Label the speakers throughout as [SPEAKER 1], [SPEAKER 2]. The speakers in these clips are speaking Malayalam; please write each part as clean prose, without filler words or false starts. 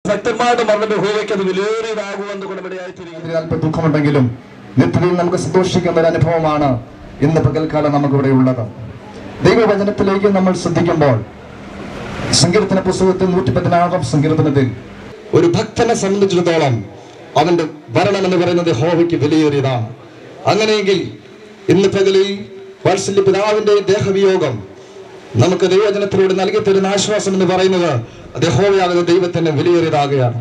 [SPEAKER 1] ഭക്തന്മാരുടെ മരണം യഹോവയ്ക്ക് അത് വിലയേറിയതാകുമെന്ന് കൊണ്ടിടയായിത്തീരുന്നു.
[SPEAKER 2] അല്പം ദുഃഖമുണ്ടെങ്കിലും നിത്യതയിൽ നമുക്ക് സന്തോഷിക്കുന്ന ഒരു അനുഭവമാണ് ഇന്ന് പകൽക്കാലം നമുക്കിവിടെ ഉള്ളത്. ദൈവവചനത്തിലേക്ക് നമ്മൾ ശ്രദ്ധിക്കുമ്പോൾ സങ്കീർത്തന പുസ്തകത്തിൽ 116 സങ്കീർത്തനത്തിൽ ഒരു ഭക്തനെ സംബന്ധിച്ചിടത്തോളം അവന്റെ ഭരണം എന്ന് പറയുന്നത് യഹോവയ്ക്ക് വിലയേറിയതാണ്. അങ്ങനെയെങ്കിൽ ഇന്ന് പകലിൽ വാത്സല്യ പിതാവിന്റെ ദേഹവിയോഗം നമുക്ക് ദൈവവചനത്തിലൂടെ നൽകി തരുന്ന ആശ്വാസം എന്ന് പറയുന്നത് അത് യഹോവയാകുന്ന ദൈവത്തിന് വിലയേറിയതാകുകയാണ്.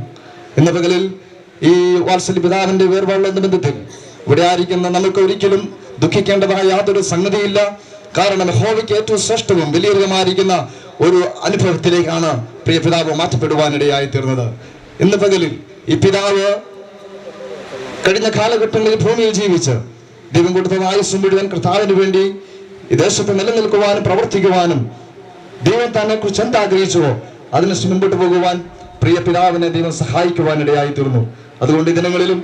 [SPEAKER 2] ഇന്ന് പകലിൽ ഈ വാത്സല്യ പിതാവിന്റെ വേർപാടുള്ള ബന്ധത്തിൽ ഇവിടെ ആയിരിക്കുന്ന നമുക്ക് ഒരിക്കലും ദുഃഖിക്കേണ്ടതായ യാതൊരു സംഗതിയില്ല. കാരണം യഹോവയ്ക്ക് ഏറ്റവും ശ്രേഷ്ഠവും വിലയേറിയമായിരിക്കുന്ന ഒരു അനുഭവത്തിലേക്കാണ് പ്രിയ പിതാവ് മാറ്റപ്പെടുവാനിടയായി തീർന്നത്. ഇന്ന് പകലിൽ ഈ പിതാവ് കഴിഞ്ഞ കാലഘട്ടങ്ങളിൽ ഭൂമിയിൽ ജീവിച്ച് ദൈവം കൊടുത്ത ആയുസ്സും മുഴുവൻ കർത്താവിന് വേണ്ടി ഈ ദേശത്ത് നിലനിൽക്കുവാനും പ്രവർത്തിക്കുവാനും ദൈവം തന്നെ കുറിച്ച് എന്താഗ്രഹിച്ചുവോ അതിന് മുമ്പോട്ട് പോകുവാൻ പ്രിയ പിതാവിനെ ദൈവം സഹായിക്കുവാനിടയായി തീർന്നു. അതുകൊണ്ട് ഈ ദിനങ്ങളിലും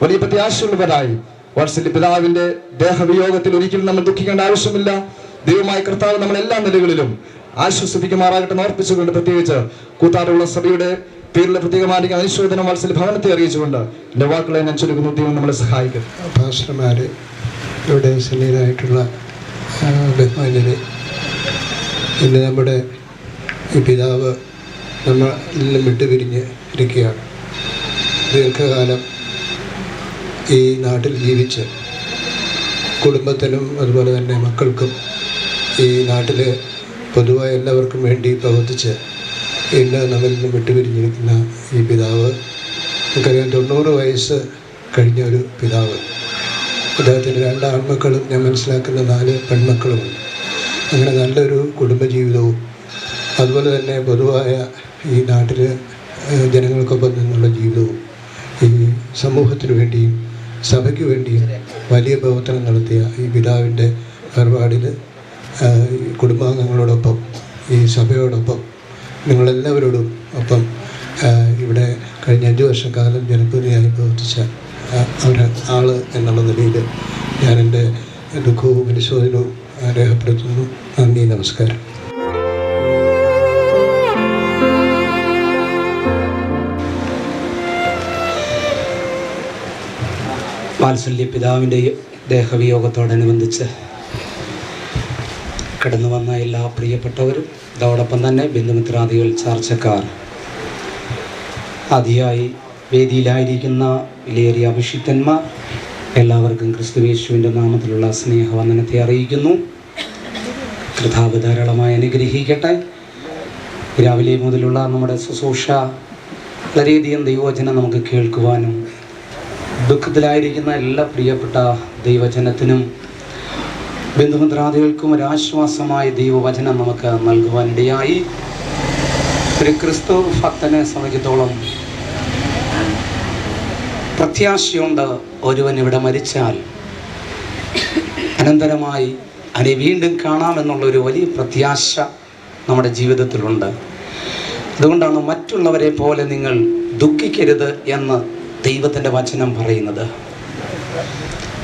[SPEAKER 2] വലിയ പ്രത്യാശയുള്ളവരായി വാത്സല്യ പിതാവിന്റെ ദേഹവിയോഗത്തിൽ ഒരിക്കലും നമ്മൾ ദുഃഖിക്കേണ്ട ആവശ്യമില്ല. ദൈവമായ കർത്താവ് നമ്മൾ എല്ലാ നിലകളിലും ആശ്വസിപ്പിക്കുമാറാകട്ടെ ഓർപ്പിച്ചുകൊണ്ട് പ്രത്യേകിച്ച് കൂത്താറുള്ള സഭയുടെ പേരിലെ പ്രത്യേകമായിരിക്കും അനുശോചനം വാത്സല്യ ഭവനത്തെ അറിയിച്ചുകൊണ്ട് എൻ്റെ വാക്കുകളെ ഞാൻ ചുരുക്കുന്നു. ദൈവം നമ്മളെ സഹായിക്കും.
[SPEAKER 3] പാസ്റ്റർമാര്, ഇവിടെ സന്നിഹിതരായിട്ടുള്ള ബഹുമാന്യരെ, ഇന്ന് നമ്മുടെ ഈ പിതാവ് നമ്മളിൽ വിട്ടുപിരിഞ്ഞ് ഇരിക്കുകയാണ്. ദീർഘകാലം ഈ നാട്ടിൽ ജീവിച്ച് കുടുംബത്തിനും അതുപോലെ തന്നെ മക്കൾക്കും ഈ നാട്ടിലെ പൊതുവായ എല്ലാവർക്കും വേണ്ടി പ്രവർത്തിച്ച് ഇന്ന് നമ്മിൽ നിന്ന് വിട്ടുപിരിഞ്ഞിരിക്കുന്ന ഈ പിതാവ്, നമുക്കറിയാം 90 വയസ്സ് കഴിഞ്ഞ ഒരു പിതാവ്. അദ്ദേഹത്തിന് 2 ആൺമക്കളും ഞാൻ മനസ്സിലാക്കുന്ന 4 പെൺമക്കളുമുണ്ട്. അങ്ങനെ നല്ലൊരു കുടുംബജീവിതവും അതുപോലെ തന്നെ പൊതുവായ ഈ നാട്ടിൽ ജനങ്ങൾക്കൊപ്പം നിന്നുള്ള ജീവിതവും ഈ സമൂഹത്തിന് വേണ്ടിയും സഭയ്ക്ക് വേണ്ടിയും വലിയ പ്രവർത്തനം നടത്തിയ ഈ പിതാവിൻ്റെ വേർപാടിൽ കുടുംബാംഗങ്ങളോടൊപ്പം ഈ സഭയോടൊപ്പം നിങ്ങളെല്ലാവരോടും ഒപ്പം ഇവിടെ കഴിഞ്ഞ 5 വർഷക്കാലം ജനപ്രതിനിധിയായി പ്രവർത്തിച്ച ആൾ എന്നുള്ള നിലയിൽ ഞാൻ എൻ്റെ ദുഃഖവും അനുശോചനവും രേഖപ്പെടുത്തുന്നു. നന്ദി, നമസ്കാരം.
[SPEAKER 4] വാത്സല്യ പിതാവിൻ്റെ ദേഹവിയോഗത്തോടനുബന്ധിച്ച് കടന്നു വന്ന എല്ലാ പ്രിയപ്പെട്ടവരും, അതോടൊപ്പം തന്നെ ബന്ധുമിത്രാദികൾ, ചാർച്ചക്കാർ, അതിയായി വേദിയിലായിരിക്കുന്ന വിലയേറിയ അഭിഷിക്തന്മാർ, എല്ലാവർക്കും ക്രിസ്തുയേശുവിൻ്റെ നാമത്തിലുള്ള സ്നേഹവന്ദനത്തെ അറിയിക്കുന്നു. കർത്താവ് ധാരാളമായി അനുഗ്രഹിക്കട്ടെ. രാവിലെ മുതലുള്ള നമ്മുടെ ശുശ്രൂഷ വളരെയധികം ദൈവവചനം നമുക്ക് കേൾക്കുവാനും ദുഃഖത്തിലായിരിക്കുന്ന എല്ലാ പ്രിയപ്പെട്ട ദൈവജനത്തിനും ബന്ധുമിത്രാദികൾക്കും ഒരാശ്വാസമായ ദൈവവചനം നമുക്ക് നൽകുവാനിടയായി. ഒരു ക്രിസ്തു ഭക്തനെ സംബന്ധിച്ചിടത്തോളം പ്രത്യാശയുണ്ട്. ഒരുവൻ ഇവിടെ മരിച്ചാൽ അനന്തരമായി അവനെ വീണ്ടും കാണാമെന്നുള്ളൊരു വലിയ പ്രത്യാശ നമ്മുടെ ജീവിതത്തിലുണ്ട്. അതുകൊണ്ടാണ് മറ്റുള്ളവരെ പോലെ നിങ്ങൾ ദുഃഖിക്കരുത് എന്ന് ദൈവത്തിൻ്റെ വചനം പറയുന്നത്.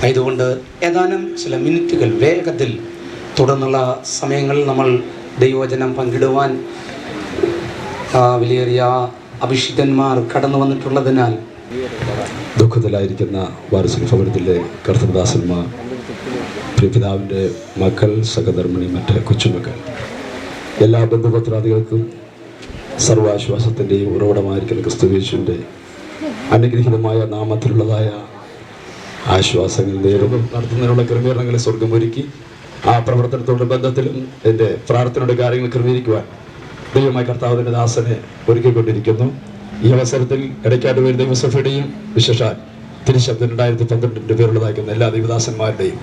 [SPEAKER 4] ആയതുകൊണ്ട് ഏതാനും ചില മിനിറ്റുകൾ വേഗത്തിൽ തുടർന്നുള്ള സമയങ്ങളിൽ നമ്മൾ ദൈവവചനം പങ്കിടുവാൻ വിലയേറിയ അഭിഷിക്തന്മാർ കടന്നു വന്നിട്ടുള്ളതിനാൽ
[SPEAKER 5] ദുഃഖത്തിലായിരിക്കുന്ന വാത്സല്യ ഭവനത്തിലെ കർത്തൃദാസന്മാർ, പ്രിയപിതാവിൻ്റെ മക്കൾ, സഹധർമ്മിണി, മറ്റ് കൊച്ചുമക്കൾ, എല്ലാ ബന്ധുപത്രാദികൾക്കും സർവാശ്വാസത്തിൻ്റെയും ഉറവിടമായിരിക്കുന്ന ക്രിസ്തുയേശുവിൻ്റെ അനുഗ്രഹീതമായ നാമത്തിലുള്ളതായ ആശ്വാസങ്ങൾ നേടുന്നു. നടത്തുന്നതിനുള്ള ക്രമീകരണങ്ങളെ സ്വർഗമൊരുക്കി ആ പ്രവർത്തനത്തോടുള്ള ബന്ധത്തിലും എൻ്റെ പ്രാർത്ഥനയുടെ കാര്യങ്ങൾ ക്രമീകരിക്കുവാൻ ദൈവമായ കർത്താവിൻ്റെ ദാസനെ ഒരുക്കിക്കൊണ്ടിരിക്കുന്നു. ഈ അവസരത്തിൽ ഇടയ്ക്കാട് പേര് ദൈവസഭയുടെയും വിശേഷാൽ തിരുശബ്ദം 2012 പേരുള്ളതായിരിക്കുന്ന എല്ലാ ദൈവദാസന്മാരുടെയും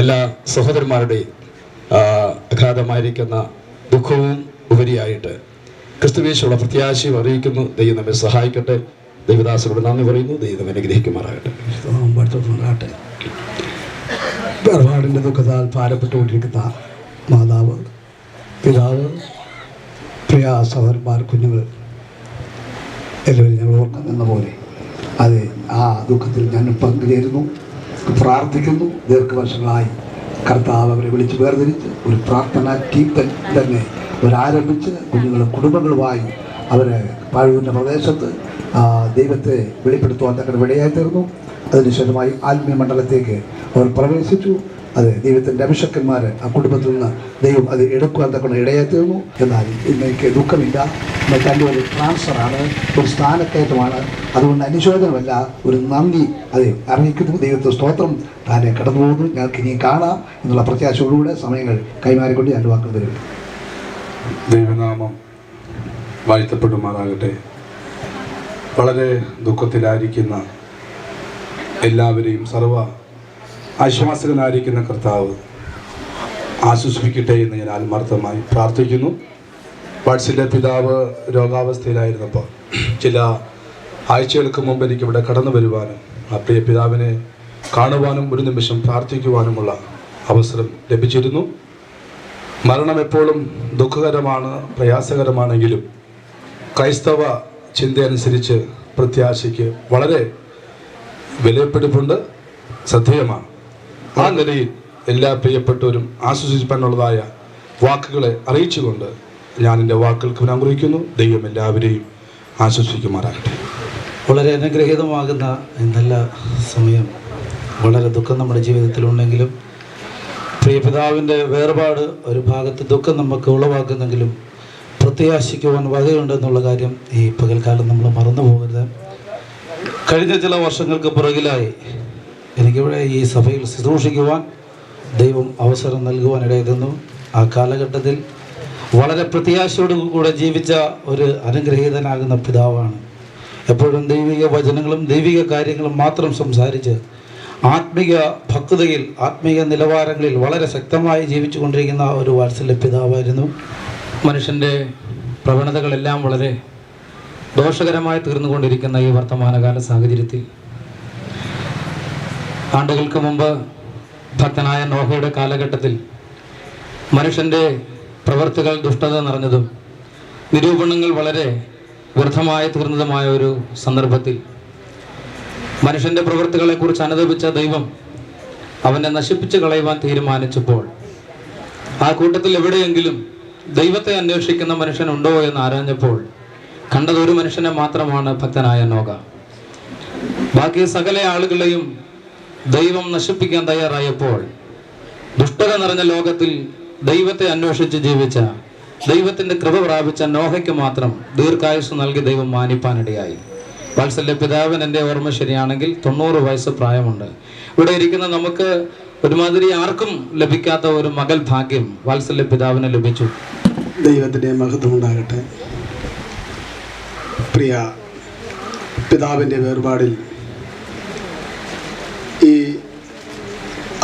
[SPEAKER 5] എല്ലാ സഹോദരന്മാരുടെയും അഗാധമായിരിക്കുന്ന ദുഃഖവും ഉപരിയായിട്ട് ക്രിസ്തുയേശുള്ള പ്രത്യാശയും അറിയിക്കുന്നു. ദൈവം നമ്മെ സഹായിക്കട്ടെ. ദൈവദാസനോട് നന്ദി പറയുന്നു. ദൈവം അനുഗ്രഹിക്കുമാറാകട്ടെ.
[SPEAKER 6] വേർപാടിൻ്റെ ദുഃഖത്താൽ ഭാരപ്പെട്ടുകൊണ്ടിരിക്കുന്ന മാതാവ്, പിതാവ്, പ്രിയ സഹോദരന്മാർ, കുഞ്ഞുങ്ങൾ എല്ലാവരും ഞങ്ങൾ ഓർക്കുന്ന പോലെ അത് ആ ദുഃഖത്തിൽ ഞാൻ പങ്കുചേരുന്നു, പ്രാർത്ഥിക്കുന്നു. ദീർഘവർഷങ്ങളായി കർത്താവ് അവരെ വിളിച്ച് വേർതിരിച്ച് ഒരു പ്രാർത്ഥനാ ടീം തന്നെ അവരാരംഭിച്ച് കുഞ്ഞുങ്ങളും കുടുംബങ്ങളുമായി അവർ പാഴൂരിൻ്റെ പ്രദേശത്ത് ദൈവത്തെ വെളിപ്പെടുത്തുവാൻ തങ്ങളുടെ ഇടയായി തീർന്നു. അതിനുശേഷമായി ആത്മീയ മണ്ഡലത്തേക്ക് അവർ പ്രവേശിച്ചു. അത് ദൈവത്തിൻ്റെ അഭിഷക്തന്മാർ ആ കുടുംബത്തിൽ നിന്ന് ദൈവം അത് എടുക്കുവാൻ തക്കൊണ്ട് ഇടയായി തീർന്നു. എന്നാൽ ഇന്നേക്ക് ദുഃഖമില്ല. തൻ്റെ ഒരു ട്രാൻസ്ഫറാണ്, ഒരു സ്ഥാനക്കയറ്റമാണ്. അതുകൊണ്ട് അനുശോചനമല്ല, ഒരു നന്ദി അത് അറിയിക്കുന്നു. ദൈവത്തെ സ്തോത്രം. താനെ കടന്നു പോകുന്നു. ഞങ്ങൾക്ക് ഇനിയും കാണാം എന്നുള്ള പ്രത്യാശയോടുകൂടെ സമയങ്ങൾ കൈമാറിക്കൊണ്ട് ഞാൻ വാക്കുകൾ തരും.
[SPEAKER 7] ദൈവനാമം വാഴ്ത്തപ്പെടുമാറാകട്ടെ. വളരെ ദുഃഖത്തിലായിരിക്കുന്ന എല്ലാവരെയും സർവ ആശ്വാസകനായിരിക്കുന്ന കർത്താവ് ആശ്വസിപ്പിക്കട്ടെ എന്ന് ഞാൻ ആത്മാർത്ഥമായി പ്രാർത്ഥിക്കുന്നു. വാട്സിലെ പിതാവ് രോഗാവസ്ഥയിലായിരുന്നപ്പോൾ ചില ആഴ്ചകൾക്ക് മുമ്പ് എനിക്കിവിടെ കടന്നു വരുവാനും ആ പ്രിയ പിതാവിനെ കാണുവാനും ഒരു നിമിഷം പ്രാർത്ഥിക്കുവാനുമുള്ള അവസരം ലഭിച്ചിരുന്നു. മരണം എപ്പോഴും ദുഃഖകരമാണ്, പ്രയാസകരമാണെങ്കിലും ക്രൈസ്തവ ചിന്തയനുസരിച്ച് പ്രത്യാശയ്ക്ക് വളരെ വിലപ്പെടുപ്പുണ്ട്, ശ്രദ്ധേയമാണ്. ആ നിലയിൽ എല്ലാ പ്രിയപ്പെട്ടവരും ആശ്വസിപ്പാനുള്ളതായ വാക്കുകളെ അറിയിച്ചുകൊണ്ട് ഞാൻ എൻ്റെ വാക്കുകൾക്ക് വിനമ്രിക്കുന്നു. ദൈവം എല്ലാവരെയും ആശ്വസിക്കുമാറാകട്ടെ.
[SPEAKER 4] വളരെ അനുഗ്രഹീതമാകുന്ന നല്ല സമയം. വളരെ ദുഃഖം നമ്മുടെ ജീവിതത്തിലുണ്ടെങ്കിലും പ്രിയപിതാവിൻ്റെ വേർപാട് ഒരു ഭാഗത്ത് ദുഃഖം നമുക്ക് ഉളവാക്കുന്നെങ്കിലും പ്രത്യാശിക്കുവാൻ വകയുണ്ടെന്നുള്ള കാര്യം ഈ പകൽക്കാലം നമ്മൾ മറന്നു പോകരുത്. കഴിഞ്ഞ ചില വർഷങ്ങൾക്ക് പുറകിലായി എനിക്കിവിടെ ഈ സഭയിൽ ശുശ്രൂഷിക്കുവാൻ ദൈവം അവസരം നൽകുവാൻ ഇടയായിരുന്നു. ആ കാലഘട്ടത്തിൽ വളരെ പ്രത്യാശയോടുകൂടെ ജീവിച്ച ഒരു അനുഗ്രഹീതനാകുന്ന പിതാവാണ്. എപ്പോഴും ദൈവിക വചനങ്ങളും ദൈവിക കാര്യങ്ങളും മാത്രം സംസാരിച്ച് ആത്മീയ ഭക്തതയിൽ ആത്മീയ നിലവാരങ്ങളിൽ വളരെ ശക്തമായി ജീവിച്ചു കൊണ്ടിരിക്കുന്ന ഒരു വാത്സല്യ പിതാവായിരുന്നു. മനുഷ്യൻ്റെ പ്രവണതകളെല്ലാം വളരെ ദോഷകരമായി തീർന്നുകൊണ്ടിരിക്കുന്ന ഈ വർത്തമാനകാല സാഹചര്യത്തിൽ ആണ്ടുകൾക്ക് മുമ്പ് ഭക്തനായ നോഹയുടെ കാലഘട്ടത്തിൽ മനുഷ്യൻ്റെ പ്രവൃത്തികൾ ദുഷ്ടത നിറഞ്ഞതും നിരൂപണങ്ങൾ വളരെ വ്യർത്ഥമായി തീർന്നതുമായ ഒരു സന്ദർഭത്തിൽ മനുഷ്യൻ്റെ പ്രവൃത്തികളെക്കുറിച്ച് അനുദപിച്ച ദൈവം അവനെ നശിപ്പിച്ച് കളയുവാൻ തീരുമാനിച്ചപ്പോൾ ആ കൂട്ടത്തിൽ എവിടെയെങ്കിലും ദൈവത്തെ അന്വേഷിക്കുന്ന മനുഷ്യനുണ്ടോ എന്ന് ആരാഞ്ഞപ്പോൾ കണ്ടത് ഒരു മനുഷ്യനെ മാത്രമാണ്, ഭക്തനായ നോഹ. ബാക്കി സകല ആളുകളെയും ദൈവം നശിപ്പിക്കാൻ തയ്യാറായപ്പോൾ ദുഷ്ടത നിറഞ്ഞ ലോകത്തിൽ ദൈവത്തെ അന്വേഷിച്ച് ജീവിച്ച, ദൈവത്തിൻ്റെ കൃപ പ്രാപിച്ച നോഹയ്ക്ക് മാത്രം ദീർഘായുസ് നൽകി ദൈവം മാനിപ്പാനിടയായി. വാത്സല്യ പിതാവിന് എൻ്റെ ഓർമ്മ ശരിയാണെങ്കിൽ 90 വയസ്സ് പ്രായമുണ്ട്. ഇവിടെ ഇരിക്കുന്ന നമുക്ക് ഒരുമാതിരി ആർക്കും ലഭിക്കാത്ത ഒരു മകൾ ഭാഗ്യം വാത്സല്യ പിതാവിന് ലഭിച്ചു.
[SPEAKER 3] ദൈവത്തിൻ്റെ മഹത്വം ഉണ്ടാകട്ടെ. പ്രിയ പിതാവിൻ്റെ വേർപാടിൽ ഈ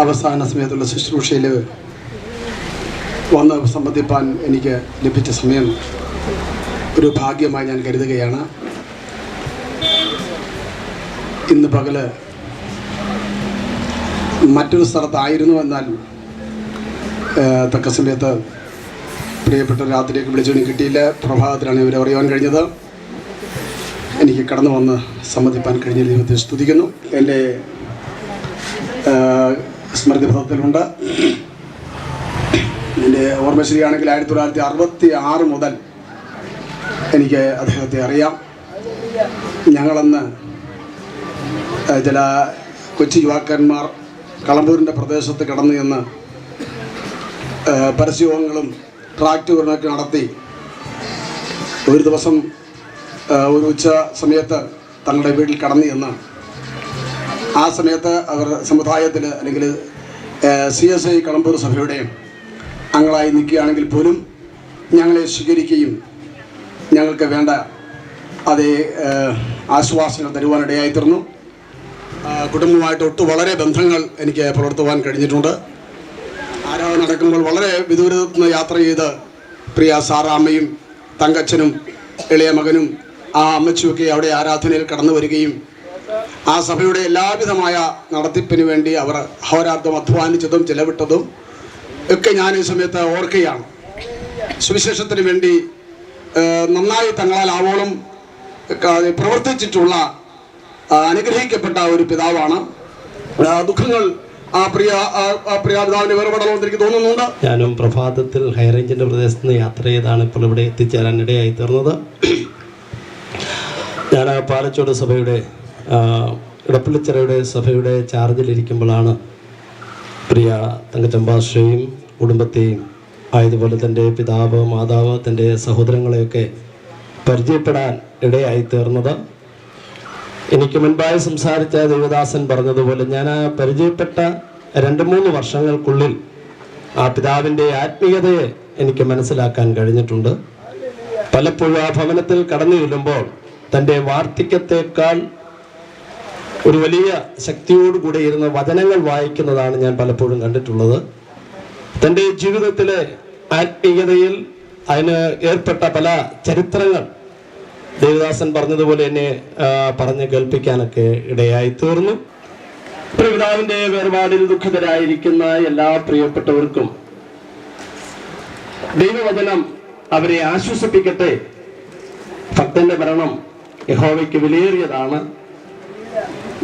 [SPEAKER 3] അവസാന സമയത്തുള്ള ശുശ്രൂഷയിൽ വന്ന് സംബന്ധിപ്പാൻ എനിക്ക് ലഭിച്ച സമയം ഒരു ഭാഗ്യമായി ഞാൻ കരുതുകയാണ്. ഇന്ന് പകല് മറ്റൊരു സ്ഥലത്തായിരുന്നു, എന്നാൽ തക്ക സമയത്ത് പ്രിയപ്പെട്ട രാത്രിയൊക്കെ വിളിച്ചോണി കിട്ടിയില്ല. പ്രഭാതത്തിലാണ് ഇവരെ അറിയാൻ കഴിഞ്ഞത്. എനിക്ക് കടന്നു വന്ന് സംബന്ധിപ്പാൻ കഴിഞ്ഞ ദൈവത്തെ സ്തുതിക്കുന്നു. എൻ്റെ സ്മൃതിപഥത്തിലുണ്ട്. എൻ്റെ ഓർമ്മ ശരിയാണെങ്കിൽ 1966 മുതൽ എനിക്ക് അദ്ദേഹത്തെ അറിയാം. ഞങ്ങളന്ന് ചില കൊച്ചു യുവാക്കന്മാർ കളമ്പൂരിൻ്റെ പ്രദേശത്ത് കടന്നു ചെന്ന് പരസ്യങ്ങളും ട്രാക്ടറുകളൊക്കെ നടത്തി ഒരു ദിവസം ഒരു ഉച്ച സമയത്ത് തങ്ങളുടെ വീട്ടിൽ കടന്നു ചെന്ന് ആ സമയത്ത് അവർ സമുദായത്തിൽ അല്ലെങ്കിൽ CSI കളമ്പൂർ സഭയുടെ അംഗങ്ങളായി നിൽക്കുകയാണെങ്കിൽ പോലും ഞങ്ങളെ സ്വീകരിക്കുകയും ഞങ്ങൾക്ക് വേണ്ട അതേ ആശ്വാസങ്ങൾ തരുവാനിടയായിത്തീർന്നു. കുടുംബമായിട്ട് ഒട്ടു വളരെ ബന്ധങ്ങൾ എനിക്ക് പുലർത്തുവാൻ കഴിഞ്ഞിട്ടുണ്ട്. ആരാധന നടക്കുമ്പോൾ വളരെ വിദൂരത്ത് നിന്ന് യാത്ര ചെയ്ത് പ്രിയ സാറാമ്മയും തങ്കച്ചനും ഇളയ മകനും ആ അമ്മച്ചുമൊക്കെ അവിടെ ആരാധനയിൽ കടന്നു വരികയും ആ സഭയുടെ എല്ലാവിധമായ നടത്തിപ്പിന് വേണ്ടി അവർ അഹോരാത്രം അധ്വാനിച്ചതും ചെലവിട്ടതും ഒക്കെ ഞാൻ ഈ സമയത്ത് ഓർക്കുകയാണ്. സുവിശേഷത്തിന് വേണ്ടി നന്നായി തങ്ങളാൽ ആവോളം പ്രവർത്തിച്ചിട്ടുള്ള അനുഗ്രഹിക്കപ്പെട്ട ഒരു പിതാവാണ്. ദുഃഖങ്ങൾ ആ പ്രിയ പിതാവിൻ്റെ വേർപെടണമെന്ന് എനിക്ക് തോന്നുന്നുണ്ട്.
[SPEAKER 8] ഞാനും പ്രഭാതത്തിൽ ഹൈറേഞ്ചിൻ്റെ പ്രദേശത്ത് നിന്ന് യാത്ര ചെയ്താണ് ഇപ്പോൾ ഇവിടെ എത്തിച്ചേരാൻ ഇടയായി തീർന്നത്.
[SPEAKER 1] ഞാൻ പാലച്ചോട് സഭയുടെ ഇടപ്പള്ളിച്ചിറയുടെ സഭയുടെ ചാർജിലിരിക്കുമ്പോഴാണ് പ്രിയ തങ്കച്ചമ്പാശ്രയും കുടുംബത്തെയും ആയതുപോലെ തൻ്റെ പിതാവ് മാതാവ് തൻ്റെ സഹോദരങ്ങളെയൊക്കെ പരിചയപ്പെടാൻ ഇടയായി തീർന്നത്. എനിക്ക് മുൻപായി സംസാരിച്ച ദേവദാസൻ പറഞ്ഞതുപോലെ ഞാൻ ആ പരിചയപ്പെട്ട 2-3 വർഷങ്ങൾക്കുള്ളിൽ ആ പിതാവിൻ്റെ ആത്മീയതയെ എനിക്ക് മനസ്സിലാക്കാൻ കഴിഞ്ഞിട്ടുണ്ട്. പലപ്പോഴും ആ ഭവനത്തിൽ കടന്നു ചെല്ലുമ്പോൾ തൻ്റെ വാർദ്ധക്യത്തെക്കാൾ ഒരു വലിയ ശക്തിയോടുകൂടി ഇരുന്ന വചനങ്ങൾ വായിക്കുന്നതാണ് ഞാൻ പലപ്പോഴും കണ്ടിട്ടുള്ളത്. തൻ്റെ ജീവിതത്തിലെ ആത്മീയതയിൽ അതിന് ഏർപ്പെട്ട പല ചരിത്രങ്ങൾ ദേവദാസൻ പറഞ്ഞതുപോലെ എന്നെ പറഞ്ഞ് കേൾപ്പിക്കാനൊക്കെ ഇടയായി തീർന്നു. പിതാവിൻ്റെ വേർപാടിൽ ദുഃഖിതരായിരിക്കുന്ന എല്ലാ പ്രിയപ്പെട്ടവർക്കും ദൈവവചനം അവരെ ആശ്വസിപ്പിക്കട്ടെ. ഭക്തന്റെ മരണം യഹോവയ്ക്ക് വിലയേറിയതാണ്.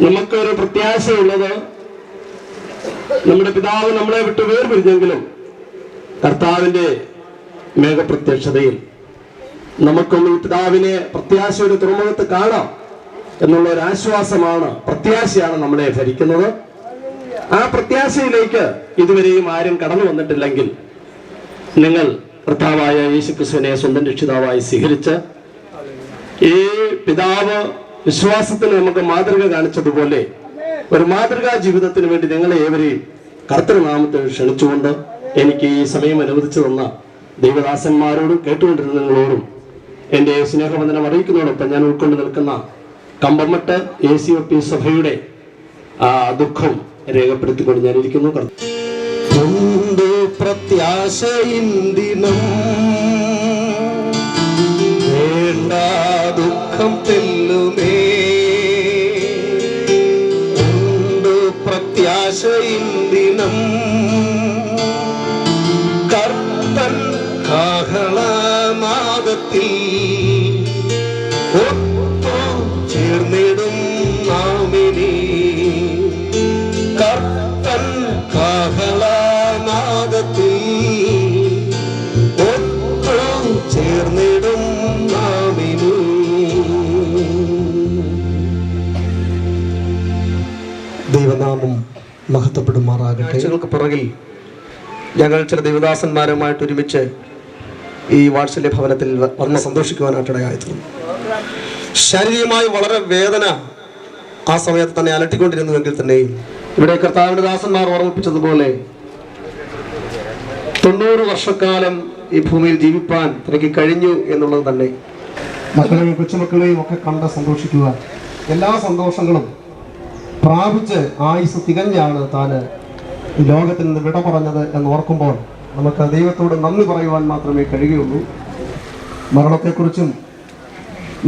[SPEAKER 1] നമുക്കൊരു പ്രത്യാശയുള്ളത് നമ്മുടെ പിതാവ് നമ്മളെ വിട്ട് വേർപിരിഞ്ഞെങ്കിലും കർത്താവിൻ്റെ മേഘപ്രത്യക്ഷതയിൽ നമുക്കും ഈ പിതാവിനെ പ്രത്യാശയുടെ തുറമുഖത്ത് കാണാം എന്നുള്ള ഒരു ആശ്വാസമാണ്, പ്രത്യാശയാണ് നമ്മളെ ഭരിക്കുന്നത്. ആ പ്രത്യാശയിലേക്ക് ഇതുവരെയും ആരും കടന്നു വന്നിട്ടില്ലെങ്കിൽ നിങ്ങൾ കർത്താവായ യേശുക്രിസ്തുവിനെ സ്വന്തം രക്ഷിതാവായി സ്വീകരിച്ച് ഈ പിതാവ് വിശ്വാസത്തിന് നമുക്ക് മാതൃക കാണിച്ചതുപോലെ ഒരു മാതൃകാ ജീവിതത്തിന് വേണ്ടി നിങ്ങളെ ഏവരെയും കർത്തൃനാമത്തിൽ ക്ഷണിച്ചുകൊണ്ട് എനിക്ക് ഈ സമയം അനുവദിച്ചു തന്ന ദൈവദാസന്മാരോടും കേട്ടുകൊണ്ടിരുന്ന നിങ്ങളോടും എൻ്റെ സ്നേഹവന്ദനം അറിയിക്കുന്നതോടൊപ്പം ഞാൻ ഉൾക്കൊണ്ട് നിൽക്കുന്ന കമ്പമട്ട് ACOP സഭയുടെ ദുഃഖം രേഖപ്പെടുത്തിക്കൊണ്ട് ഞാനിരിക്കുന്നു. പ്രത്യാശയിന്ദിനം വേണ്ട ദുഃഖം തെല്ലുമേ, പ്രത്യാശയിന്ദിനം കർത്തൻ കാഹളനാദത്തിൽ ചേർന്നിടും നാമിനി, കർത്തൻ കാഹളനാദത്തിൽ ചേർന്നിടും നാമിനി. ദൈവനാമം മഹത്വപ്പെടുമാറാകട്ടെ. ആഴ്ചകൾക്ക് പുറകിൽ ഞങ്ങൾ ചില ദേവദാസന്മാരുമായിട്ട് ഒരുമിച്ച് ഈ വാത്സല്യ ഭവനത്തിൽ വന്ന് സന്തോഷിക്കുവാനായിട്ടിടയായിരുന്നു. ശാരീരികമായി വളരെ വേദന ആ സമയത്ത് തന്നെ അലട്ടിക്കൊണ്ടിരുന്നുവെങ്കിൽ തന്നെയും ഇവിടെ കർത്താവിന്റെ ദാസന്മാർ ഓർമ്മിപ്പിച്ചതുപോലെ 90 വർഷക്കാലം ഈ ഭൂമിയിൽ ജീവിപ്പാൻ തനിക്ക് കഴിഞ്ഞു എന്നുള്ളത് തന്നെ.
[SPEAKER 6] മക്കളെയും കൊച്ചുമക്കളെയും ഒക്കെ കണ്ട് സന്തോഷിക്കുക, എല്ലാ സന്തോഷങ്ങളും പ്രാപിച്ച് ആയുസ് തികഞ്ഞാണ് താൻ ലോകത്തിൽ നിന്ന് വിട പറഞ്ഞത് എന്നോർക്കുമ്പോൾ നമുക്ക് ദൈവത്തോട് നന്ദി പറയുവാൻ മാത്രമേ കഴിയുകയുള്ളൂ. മരണത്തെക്കുറിച്ചും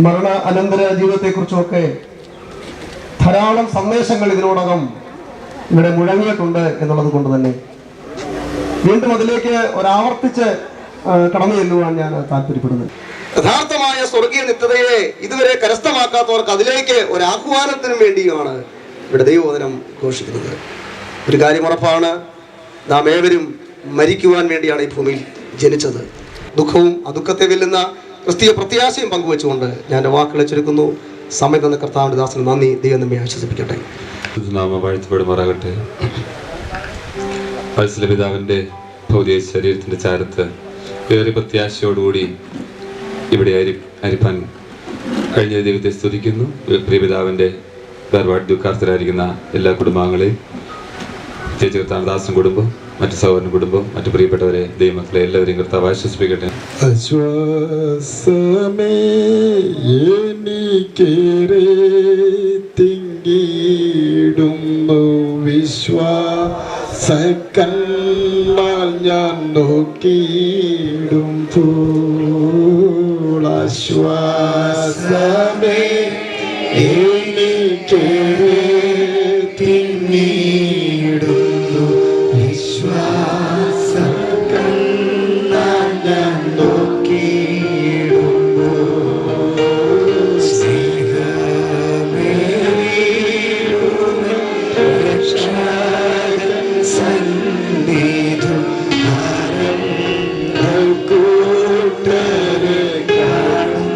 [SPEAKER 6] മരണ അനന്തര ജീവിതത്തെക്കുറിച്ചുമൊക്കെ ധാരാളം സന്ദേശങ്ങൾ ഇതിനോടകം ഇവിടെ മുഴങ്ങിയിട്ടുണ്ട് എന്നുള്ളത് കൊണ്ട് തന്നെ വീണ്ടും അതിലേക്ക് ഒരാവർത്തിച്ച് കടന്നു ചെല്ലുവാൻ ഞാൻ താല്പര്യപ്പെടുന്നു.
[SPEAKER 8] യഥാർത്ഥമായ സ്വർഗീയ നിത്യതയെ ഇതുവരെ കരസ്ഥമാക്കാത്തവർക്ക് അതിലേക്ക് ഒരു ആഹ്വാനത്തിനും വേണ്ടിയാണ് ഇവിടെ ദൈവവചനം ഘോഷിക്കുന്നത്. ഒരു കാര്യം ഉറപ്പാണ്, നാം ഏവരും മരിക്കുവാൻ വേണ്ടിയാണ് ഈ ഭൂമിയിൽ ജനിച്ചത്. ദുഃഖവും ആ ദുഃഖത്തെ വെല്ലുന്ന ക്രിസ്തീയ പ്രത്യാശയും പങ്കുവെച്ചുകൊണ്ട് ഞാൻ എൻ്റെ വാക്കുകളെ ചുരുക്കുന്നു. സമയം തന്ന കർത്താവിൻ്റെ ദാസന് നന്ദി. ദൈവം നമ്മെ ആശ്വസിപ്പിക്കട്ടെ.
[SPEAKER 5] വാഴ്ത്തപ്പെടുമാറാകട്ടെ. വത്സല പിതാവിൻ്റെ ഭൗതിക ശരീരത്തിൻ്റെ ചാരത്ത് ഏറെ പ്രത്യാശയോടുകൂടി ഇവിടെ അരിപ്പാൻ കഴിഞ്ഞ ദൈവത്തെ സ്തുതിക്കുന്നു. പ്രിയപിതാവിൻ്റെ വേർപാട് ദുഃഖാർത്ഥരായിരിക്കുന്ന എല്ലാ കുടുംബാംഗങ്ങളെയും, പ്രത്യേകിച്ച് കർത്താവദാസൻ കുടുംബം, മറ്റു സഹോദരൻ കുടുംബം, മറ്റു പ്രിയപ്പെട്ടവരെ, ദൈവമക്കളെ എല്ലാവരെയും കർത്താവ് ആശ്വസിപ്പിക്കട്ടെ.
[SPEAKER 9] ആശ്വാസമേ എനിക്കേറെ തിങ്ങിടുന്നു വിശ്വാസക്കണ്ണാൽ ഞാൻ നോക്കിയിടുമ്പോൾ, ആശ്വാസമേ എനിക്കേറെ തിങ്ങിടുന്നു വിശ്വാസക്കണ്ണാൽ ഞാൻ നോക്കിയിടുമ്പോൾ, സ്നേഹമേ രക്ഷകൻ സന്നിധം കൂട്ടരെ കാണും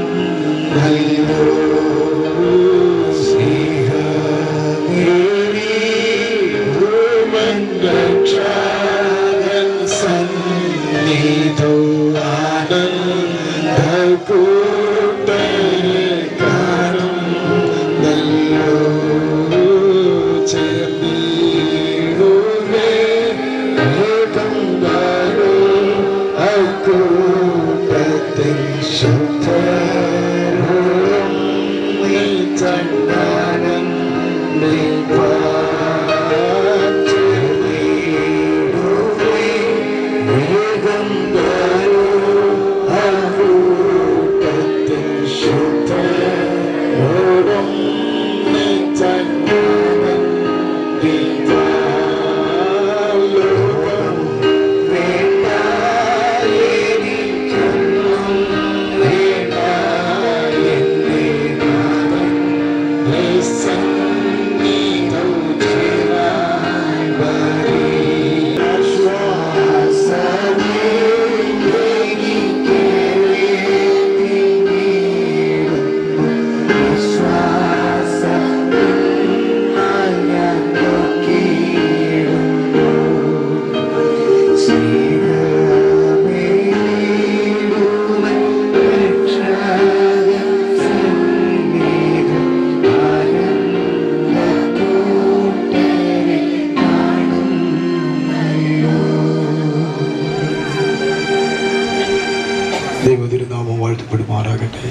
[SPEAKER 10] ദൈവതിരുനാമം വാഴ്ത്തപ്പെടുമാറാകട്ടെ.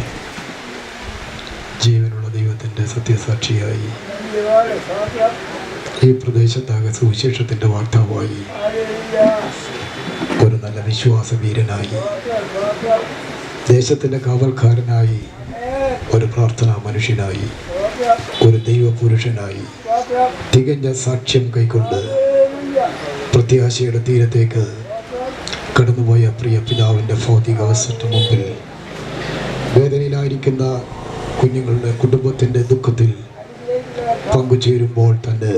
[SPEAKER 10] ജീവനുള്ള ദൈവത്തിൻ്റെ സത്യസാക്ഷിയായി ഈ പ്രദേശത്താകെ സുവിശേഷത്തിൻ്റെ വാക്താവായി ഒരു നല്ല വിശ്വാസ വീരനായി ദേശത്തിൻ്റെ കാവൽക്കാരനായി ഒരു പ്രാർത്ഥനാ മനുഷ്യനായി ഒരു ദൈവപുരുഷനായി തികഞ്ഞ സാക്ഷ്യം കൈക്കൊണ്ട് പ്രത്യാശയുടെ തീരത്തേക്ക് കടന്നുപോയ പ്രിയ പിതാവിൻ്റെ ഭൗതികാവസ്ഥയ്ക്ക് മുമ്പിൽ വേദനയിലായിരിക്കുന്ന കുഞ്ഞുങ്ങളുടെ കുടുംബത്തിൻ്റെ ദുഃഖത്തിൽ പങ്കുചേരുമ്പോൾ തൻ്റെ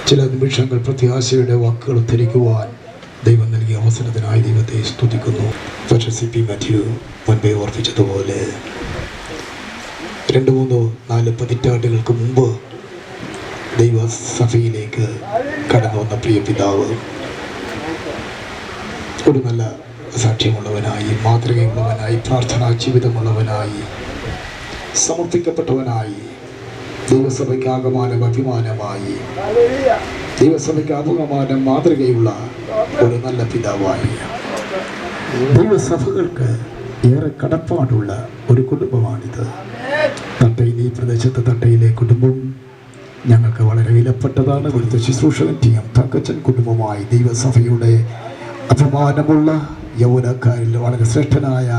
[SPEAKER 10] ചില നിമിഷങ്ങൾ പ്രത്യാശയുടെ വാക്കുകൾ ഉദ്ധരിക്കുവാൻ ദൈവം നൽകിയ അവസരത്തിനായി ദൈവത്തെ സ്തുതിക്കുന്നു. പക്ഷേ CP മാത്യു മുൻപേ ഓർപ്പിച്ചതുപോലെ 2, 3, 4 പതിറ്റാണ്ടുകൾക്ക് മുമ്പ് ദൈവസഭയിലേക്ക് കടന്നു വന്ന പ്രിയ പിതാവ് ഒരു നല്ല സാക്ഷ്യമുള്ളവനായി, മാതൃകയുള്ളവനായി, പ്രാർത്ഥനാ ജീവിതമുള്ളവനായി, സമർപ്പിക്കപ്പെട്ടവനായി, ദൈവസഭയ്ക്ക് ആകമാനം അഭിമാനമായി, ദൈവസഭയ്ക്ക് ആകമാനം മാതൃകയുള്ള ഒരു നല്ല പിതാവായി, ദൈവസഭകൾക്ക് ഏറെ കടപ്പാടുള്ള ഒരു കുടുംബമാണിത്. തട്ടയിൽ, ഈ പ്രദേശത്തെ തട്ടയിലെ കുടുംബം ഞങ്ങൾക്ക് വളരെ വിലപ്പെട്ടതാണ്. ഇവിടുത്തെ ശുശ്രൂഷകൻ TM തങ്കച്ചൻ കുടുംബമായി ദൈവസഭയുടെ അഭിമാനമുള്ള യൗവനക്കാരിൽ വളരെ ശ്രേഷ്ഠനായ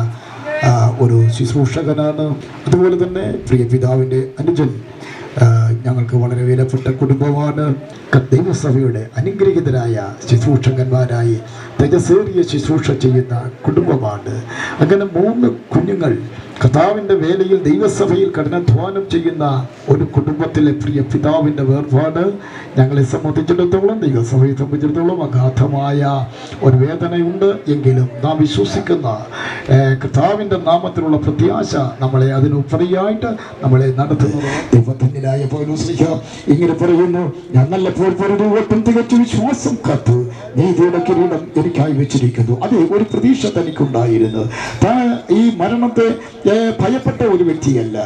[SPEAKER 10] ഒരു ശുശ്രൂഷകനാണ്. അതുപോലെ തന്നെ പ്രിയ പിതാവിൻ്റെ അനുജൻ ഞങ്ങൾക്ക് വളരെ വിലപ്പെട്ട കുടുംബമാണ്. ദൈവസഭയുടെ അനുഗ്രഹീതരായ ശുശ്രൂഷകന്മാരായി തേജസ്സേറിയ ശുശ്രൂഷ ചെയ്യുന്ന കുടുംബമാണ്. അങ്ങനെ 3 കുഞ്ഞുങ്ങൾ കർത്താവിൻ്റെ വേലയിൽ ദൈവസഭയിൽ കഠിനാധ്വാനം ചെയ്യുന്ന ഒരു കുടുംബത്തിലെ പ്രിയ പിതാവിൻ്റെ വേർപാട് ഞങ്ങളെ സംബന്ധിച്ചിടത്തോളം, ദൈവസഭയെ സംബന്ധിച്ചിടത്തോളം അഗാധമായ ഒരു വേദനയുണ്ട്. എങ്കിലും നാം വിശ്വസിക്കുന്ന കർത്താവിൻ്റെ നാമത്തിലുള്ള പ്രത്യാശ നമ്മളെ അതിനുപരിയായിട്ട് നമ്മളെ നടത്തുന്നത്. ദൈവത്തിനായ പൗലോസ്ലീഹ ഇങ്ങനെ പറയുന്നു, ഞാൻ നല്ല പോർപ്പൊരുവട്ടം തികച്ചു വിശ്വാസം കാത്തു നീതിയുടെ കിരീടം എനിക്കായി വെച്ചിരിക്കുന്നു. അതെ, ഒരു പ്രതീക്ഷ തനിക്കുണ്ടായിരുന്നു. ഈ മരണത്തെ ഭയപ്പെട്ട ഒരു വ്യക്തിയല്ല,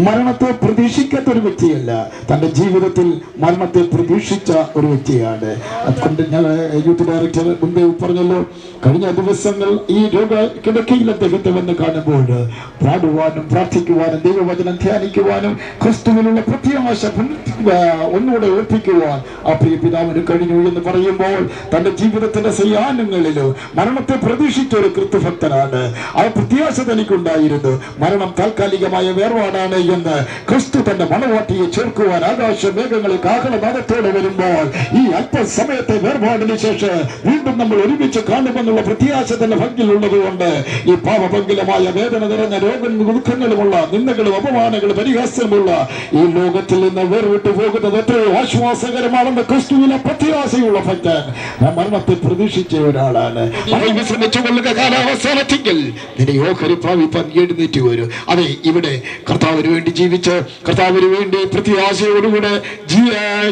[SPEAKER 10] മരണത്തെ പ്രതീക്ഷിക്കാത്ത ഒരു വ്യക്തിയല്ല, തൻ്റെ ജീവിതത്തിൽ മരണത്തെ പ്രതീക്ഷിച്ച ഒരു വ്യക്തിയാണ്. അതുകൊണ്ട് ഞാൻ യൂത്ത് ഡയറക്ടർ മുമ്പേ പറഞ്ഞല്ലോ, കഴിഞ്ഞ ദിവസങ്ങൾ ഈ രോഗക്കിടക്കയിൽ അദ്ദേഹത്തെ വന്ന് കാണുമ്പോൾ പാടുവാനും പ്രാർത്ഥിക്കുവാനും ദൈവവചനം ധ്യാനിക്കുവാനും ക്രിസ്തുവിനുള്ള പ്രത്യാശ ഒന്നുകൂടെ ഓർപ്പിക്കുവാൻ ആ പ്രിയ പിതാവിന് കഴിഞ്ഞു എന്ന് പറയുമ്പോൾ, തൻ്റെ ജീവിതത്തിന്റെ സയാനങ്ങളിലും മരണത്തെ പ്രതീക്ഷിച്ച ഒരു കൃത്യഭക്തനാണ്. ആ പ്രത്യാശ തനിക്കുണ്ടായിരുന്നു. മരണം താൽക്കാലികമായ വേർപാടാണ് എന്ന് ക്രിസ്തു തന്റെ മണവാട്ടിയെ ചേർക്കുവാൻ ആകാശമേഘങ്ങളിൽ കാഹളനാദത്തോടെ വരുമ്പോൾ, ഈ അല്പസമയത്തെ വേർപാടിന് ശേഷം വീണ്ടും നമ്മൾ ഒരുമിച്ച് കാണുമെന്നുള്ള പ്രത്യാശ തന്നെ ഭംഗിയിലുള്ളത് കൊണ്ട് ഈ പാപഭംഗിലമായ വേദന നിറഞ്ഞ ദുഃഖങ്ങളുമുള്ള നിന്ദകളും അപമാനങ്ങളും പരിഹാസമുള്ള ഈ ലോകത്തിൽ നിന്ന് വേർവിട്ടു പോകുന്നത് എത്രയോ ആശ്വാസകരമാണെന്ന് ക്രിസ്തുവിനെ പ്രത്യാശയുള്ള ഭക്തൻ മരണത്തെ പ്രതീക്ഷിച്ച ഒരാളാണ്. വിശ്രമിച്ചുകൊള്ളുക, കാലാവസാനത്തിൽ നിന്റെ ഓഹരി പ്രാപിപ്പാൻ എഴുന്നേറ്റ് വരും. അതെ, ഇവിടെ കർത്താവിന് വേണ്ടി ജീവിച്ച് കർത്താവിന് വേണ്ടി പ്രത്യാശയോടുകൂടെ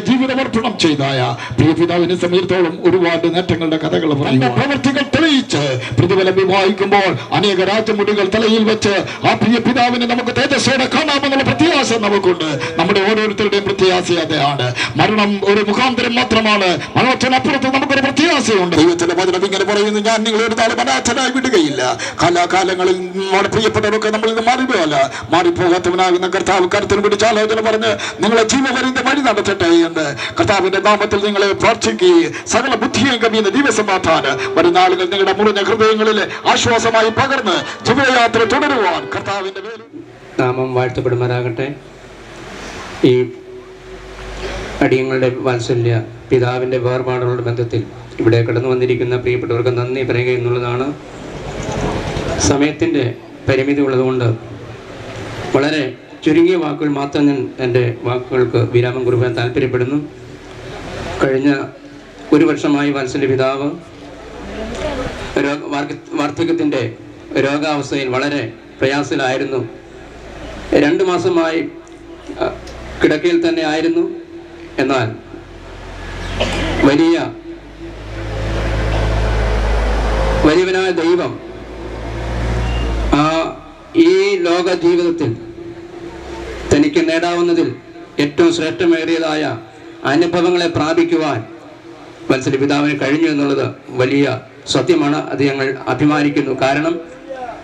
[SPEAKER 10] ജീവിതമർപ്പണം ചെയ്തായ പ്രിയ പിതാവിനെ സംബന്ധിച്ചിടത്തോളം ഒരുപാട് നേട്ടങ്ങളുടെ കഥകൾ പ്രവർത്തികൾ തെളിയിച്ച് പ്രതിഫലം വായിക്കുമ്പോൾ അനേക രാജമുടികൾ തലയിൽ വെച്ച് ആ പ്രിയ പിതാവിനെ നമുക്ക് തേജസ്സോടെ കാണാമെന്നുള്ള പ്രത്യാശ പ്രത്യാശ നമുക്കുണ്ട്. നമ്മുടെ ഓരോരുത്തരുടെയും പ്രത്യാശ അതാണ്. മരണം ഒരു മുഖാന്തരം മാത്രമാണ്. മരണത്തിനപ്പുറത്ത് നമുക്കൊരു പ്രത്യാശയുണ്ട്. ദൈവത്തിന്റെ വചനം ഇങ്ങനെ പറയുന്നു, ഞാൻ നിങ്ങളെ ഒരു നാളും അനാഥനായി വിടുകയില്ല. കാലാകാലങ്ങളിൽ നമ്മുടെ പ്രിയപ്പെട്ടവരൊക്കെ നമ്മളിൽ നിന്ന് മാറിപ്പോയല്ല, മാറിപ്പോകാത്തവനാകുന്ന കർത്താവ് കരുത്തിന് പിടിച്ച ആലോചന പറഞ്ഞ് നിങ്ങളെ ജീവവരിന്റെ വഴി നടത്തട്ടെ എന്ന് കർത്താവിന്റെ നാമത്തിൽ നിങ്ങളെ പ്രാർത്ഥിക്കുകയും സകല ബുദ്ധിയും കവിയുന്ന ദിവസമാറ്റാൻ വരുന്ന ആളുകൾ നിങ്ങളുടെ മുറിഞ്ഞ ഹൃദയങ്ങളിൽ ആശ്വാസമായി പകർന്ന് ജീവിതയാത്ര തുടരുവാൻ കർത്താവിന്റെ പേരിൽ
[SPEAKER 4] നാമം വാഴ്ത്തപ്പെടുമാറാകട്ടെ. ഈ അടിയങ്ങളുടെ വാത്സല്യ പിതാവിൻ്റെ വേർപാടുകളുടെ ബന്ധത്തിൽ ഇവിടെ കടന്നു വന്നിരിക്കുന്ന പ്രിയപ്പെട്ടവർക്ക് നന്ദി പറയുക എന്നുള്ളതാണ്. സമയത്തിൻ്റെ പരിമിതി ഉള്ളതുകൊണ്ട് വളരെ ചുരുങ്ങിയ വാക്കുകൾ മാത്രം ഞാൻ എൻ്റെ വാക്കുകൾക്ക് വിരാമം കുറിക്കാൻ താല്പര്യപ്പെടുന്നു. കഴിഞ്ഞ ഒരു വർഷമായി വാത്സല്യ പിതാവ് വാർദ്ധക്യത്തിൻ്റെ രോഗാവസ്ഥയിൽ വളരെ പ്രയാസത്തിലായിരുന്നു. 2 മാസമായി കിടക്കയിൽ തന്നെ ആയിരുന്നു. എന്നാൽ വലിയവനായ ദൈവം ഈ ലോക ജീവിതത്തിൽ തനിക്ക് നേടാവുന്നതിൽ ഏറ്റവും ശ്രേഷ്ഠമേറിയതായ അനുഭവങ്ങളെ പ്രാപിക്കുവാൻ വത്സല പിതാവിന് കഴിഞ്ഞു എന്നുള്ളത് വലിയ സത്യമാണ്. അത് ഞങ്ങൾ അഭിമാനിക്കുന്നു. കാരണം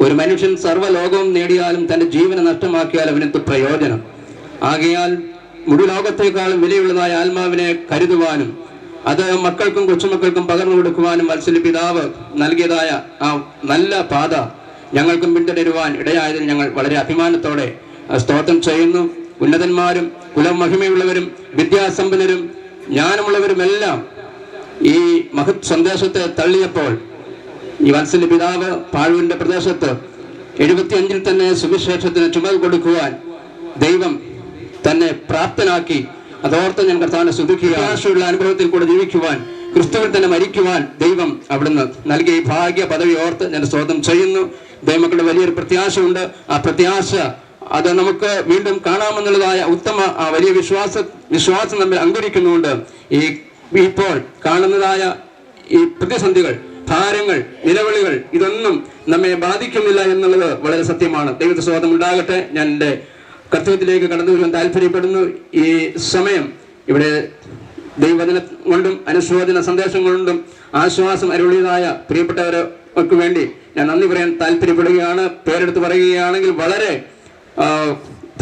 [SPEAKER 4] ഒരു മനുഷ്യൻ സർവ്വലോകവും നേടിയാലും തൻ്റെ ജീവനെ നഷ്ടമാക്കിയാൽ അവനെന്ത് പ്രയോജനം? ആകയാൽ മുഴുവൻ ലോകത്തേക്കാളും വിലയുള്ളതായ ആത്മാവിനെ കരുതുവാനും അത് മക്കൾക്കും കൊച്ചുമക്കൾക്കും പകർന്നു കൊടുക്കുവാനും വത്സല പിതാവ് നൽകിയതായ ആ നല്ല പാത ഞങ്ങൾക്കും പിന്തുടരുവാൻ ഇടയായതിൽ ഞങ്ങൾ വളരെ അഭിമാനത്തോടെ സ്തോത്രം ചെയ്യുന്നു. ഉന്നതന്മാരും കുലമഹിമയുള്ളവരും വിദ്യാസമ്പന്നരും ജ്ഞാനമുള്ളവരുമെല്ലാം ഈ മഹത് സന്ദേശത്തെ തള്ളിയപ്പോൾ ഈ വത്സല പിതാവ് പാഴൂരിന്റെ പ്രദേശത്ത് 75 തന്നെ സുവിശേഷത്തിന് ചുമൽ കൊടുക്കുവാൻ ദൈവം തന്നെ പ്രാപ്തനാക്കി. അതോർത്ത് ഞാൻ കർത്താവിനെ സ്തുതിക്കുക. ആശയുള്ള അനുഭവത്തിൽ കൂടെ ജീവിക്കുവാൻ, ക്രിസ്തുവിൽ തന്നെ മരിക്കുവാൻ ദൈവം അവിടുന്ന് നൽകിയ ഈ ഭാഗ്യ പദവി ഓർത്ത് ഞാൻ സ്തോത്രം ചെയ്യുന്നു. ദൈവമക്കളുടെ വലിയൊരു പ്രത്യാശയുണ്ട്. ആ പ്രത്യാശ അത് നമുക്ക് വീണ്ടും കാണാമെന്നുള്ളതായ ഉത്തമ ആ വലിയ വിശ്വാസം നമ്മിൽ അങ്കുരിക്കുന്നുണ്ട്. ഇപ്പോൾ കാണുന്നതായ ഈ പ്രതിസന്ധികൾ, ഭാരങ്ങൾ, നിലവിളികൾ ഇതൊന്നും നമ്മെ ബാധിക്കുന്നില്ല എന്നുള്ളത് വളരെ സത്യമാണ്. ദൈവത്തെ സ്തോത്രം ഉണ്ടാകട്ടെ. ഞാൻ എൻ്റെ കർത്തവ്യത്തിലേക്ക് കടന്നു വരുവാൻ താല്പര്യപ്പെടുന്നു. ഈ സമയം ഇവിടെ ദൈവവചനം കൊണ്ടും അനുശോചന സന്ദേശം കൊണ്ടും ആശ്വാസം അരുളിയതായ പ്രിയപ്പെട്ടവർക്ക് വേണ്ടി ഞാൻ നന്ദി പറയാൻ താല്പര്യപ്പെടുകയാണ്. പേരെടുത്ത് പറയുകയാണെങ്കിൽ വളരെ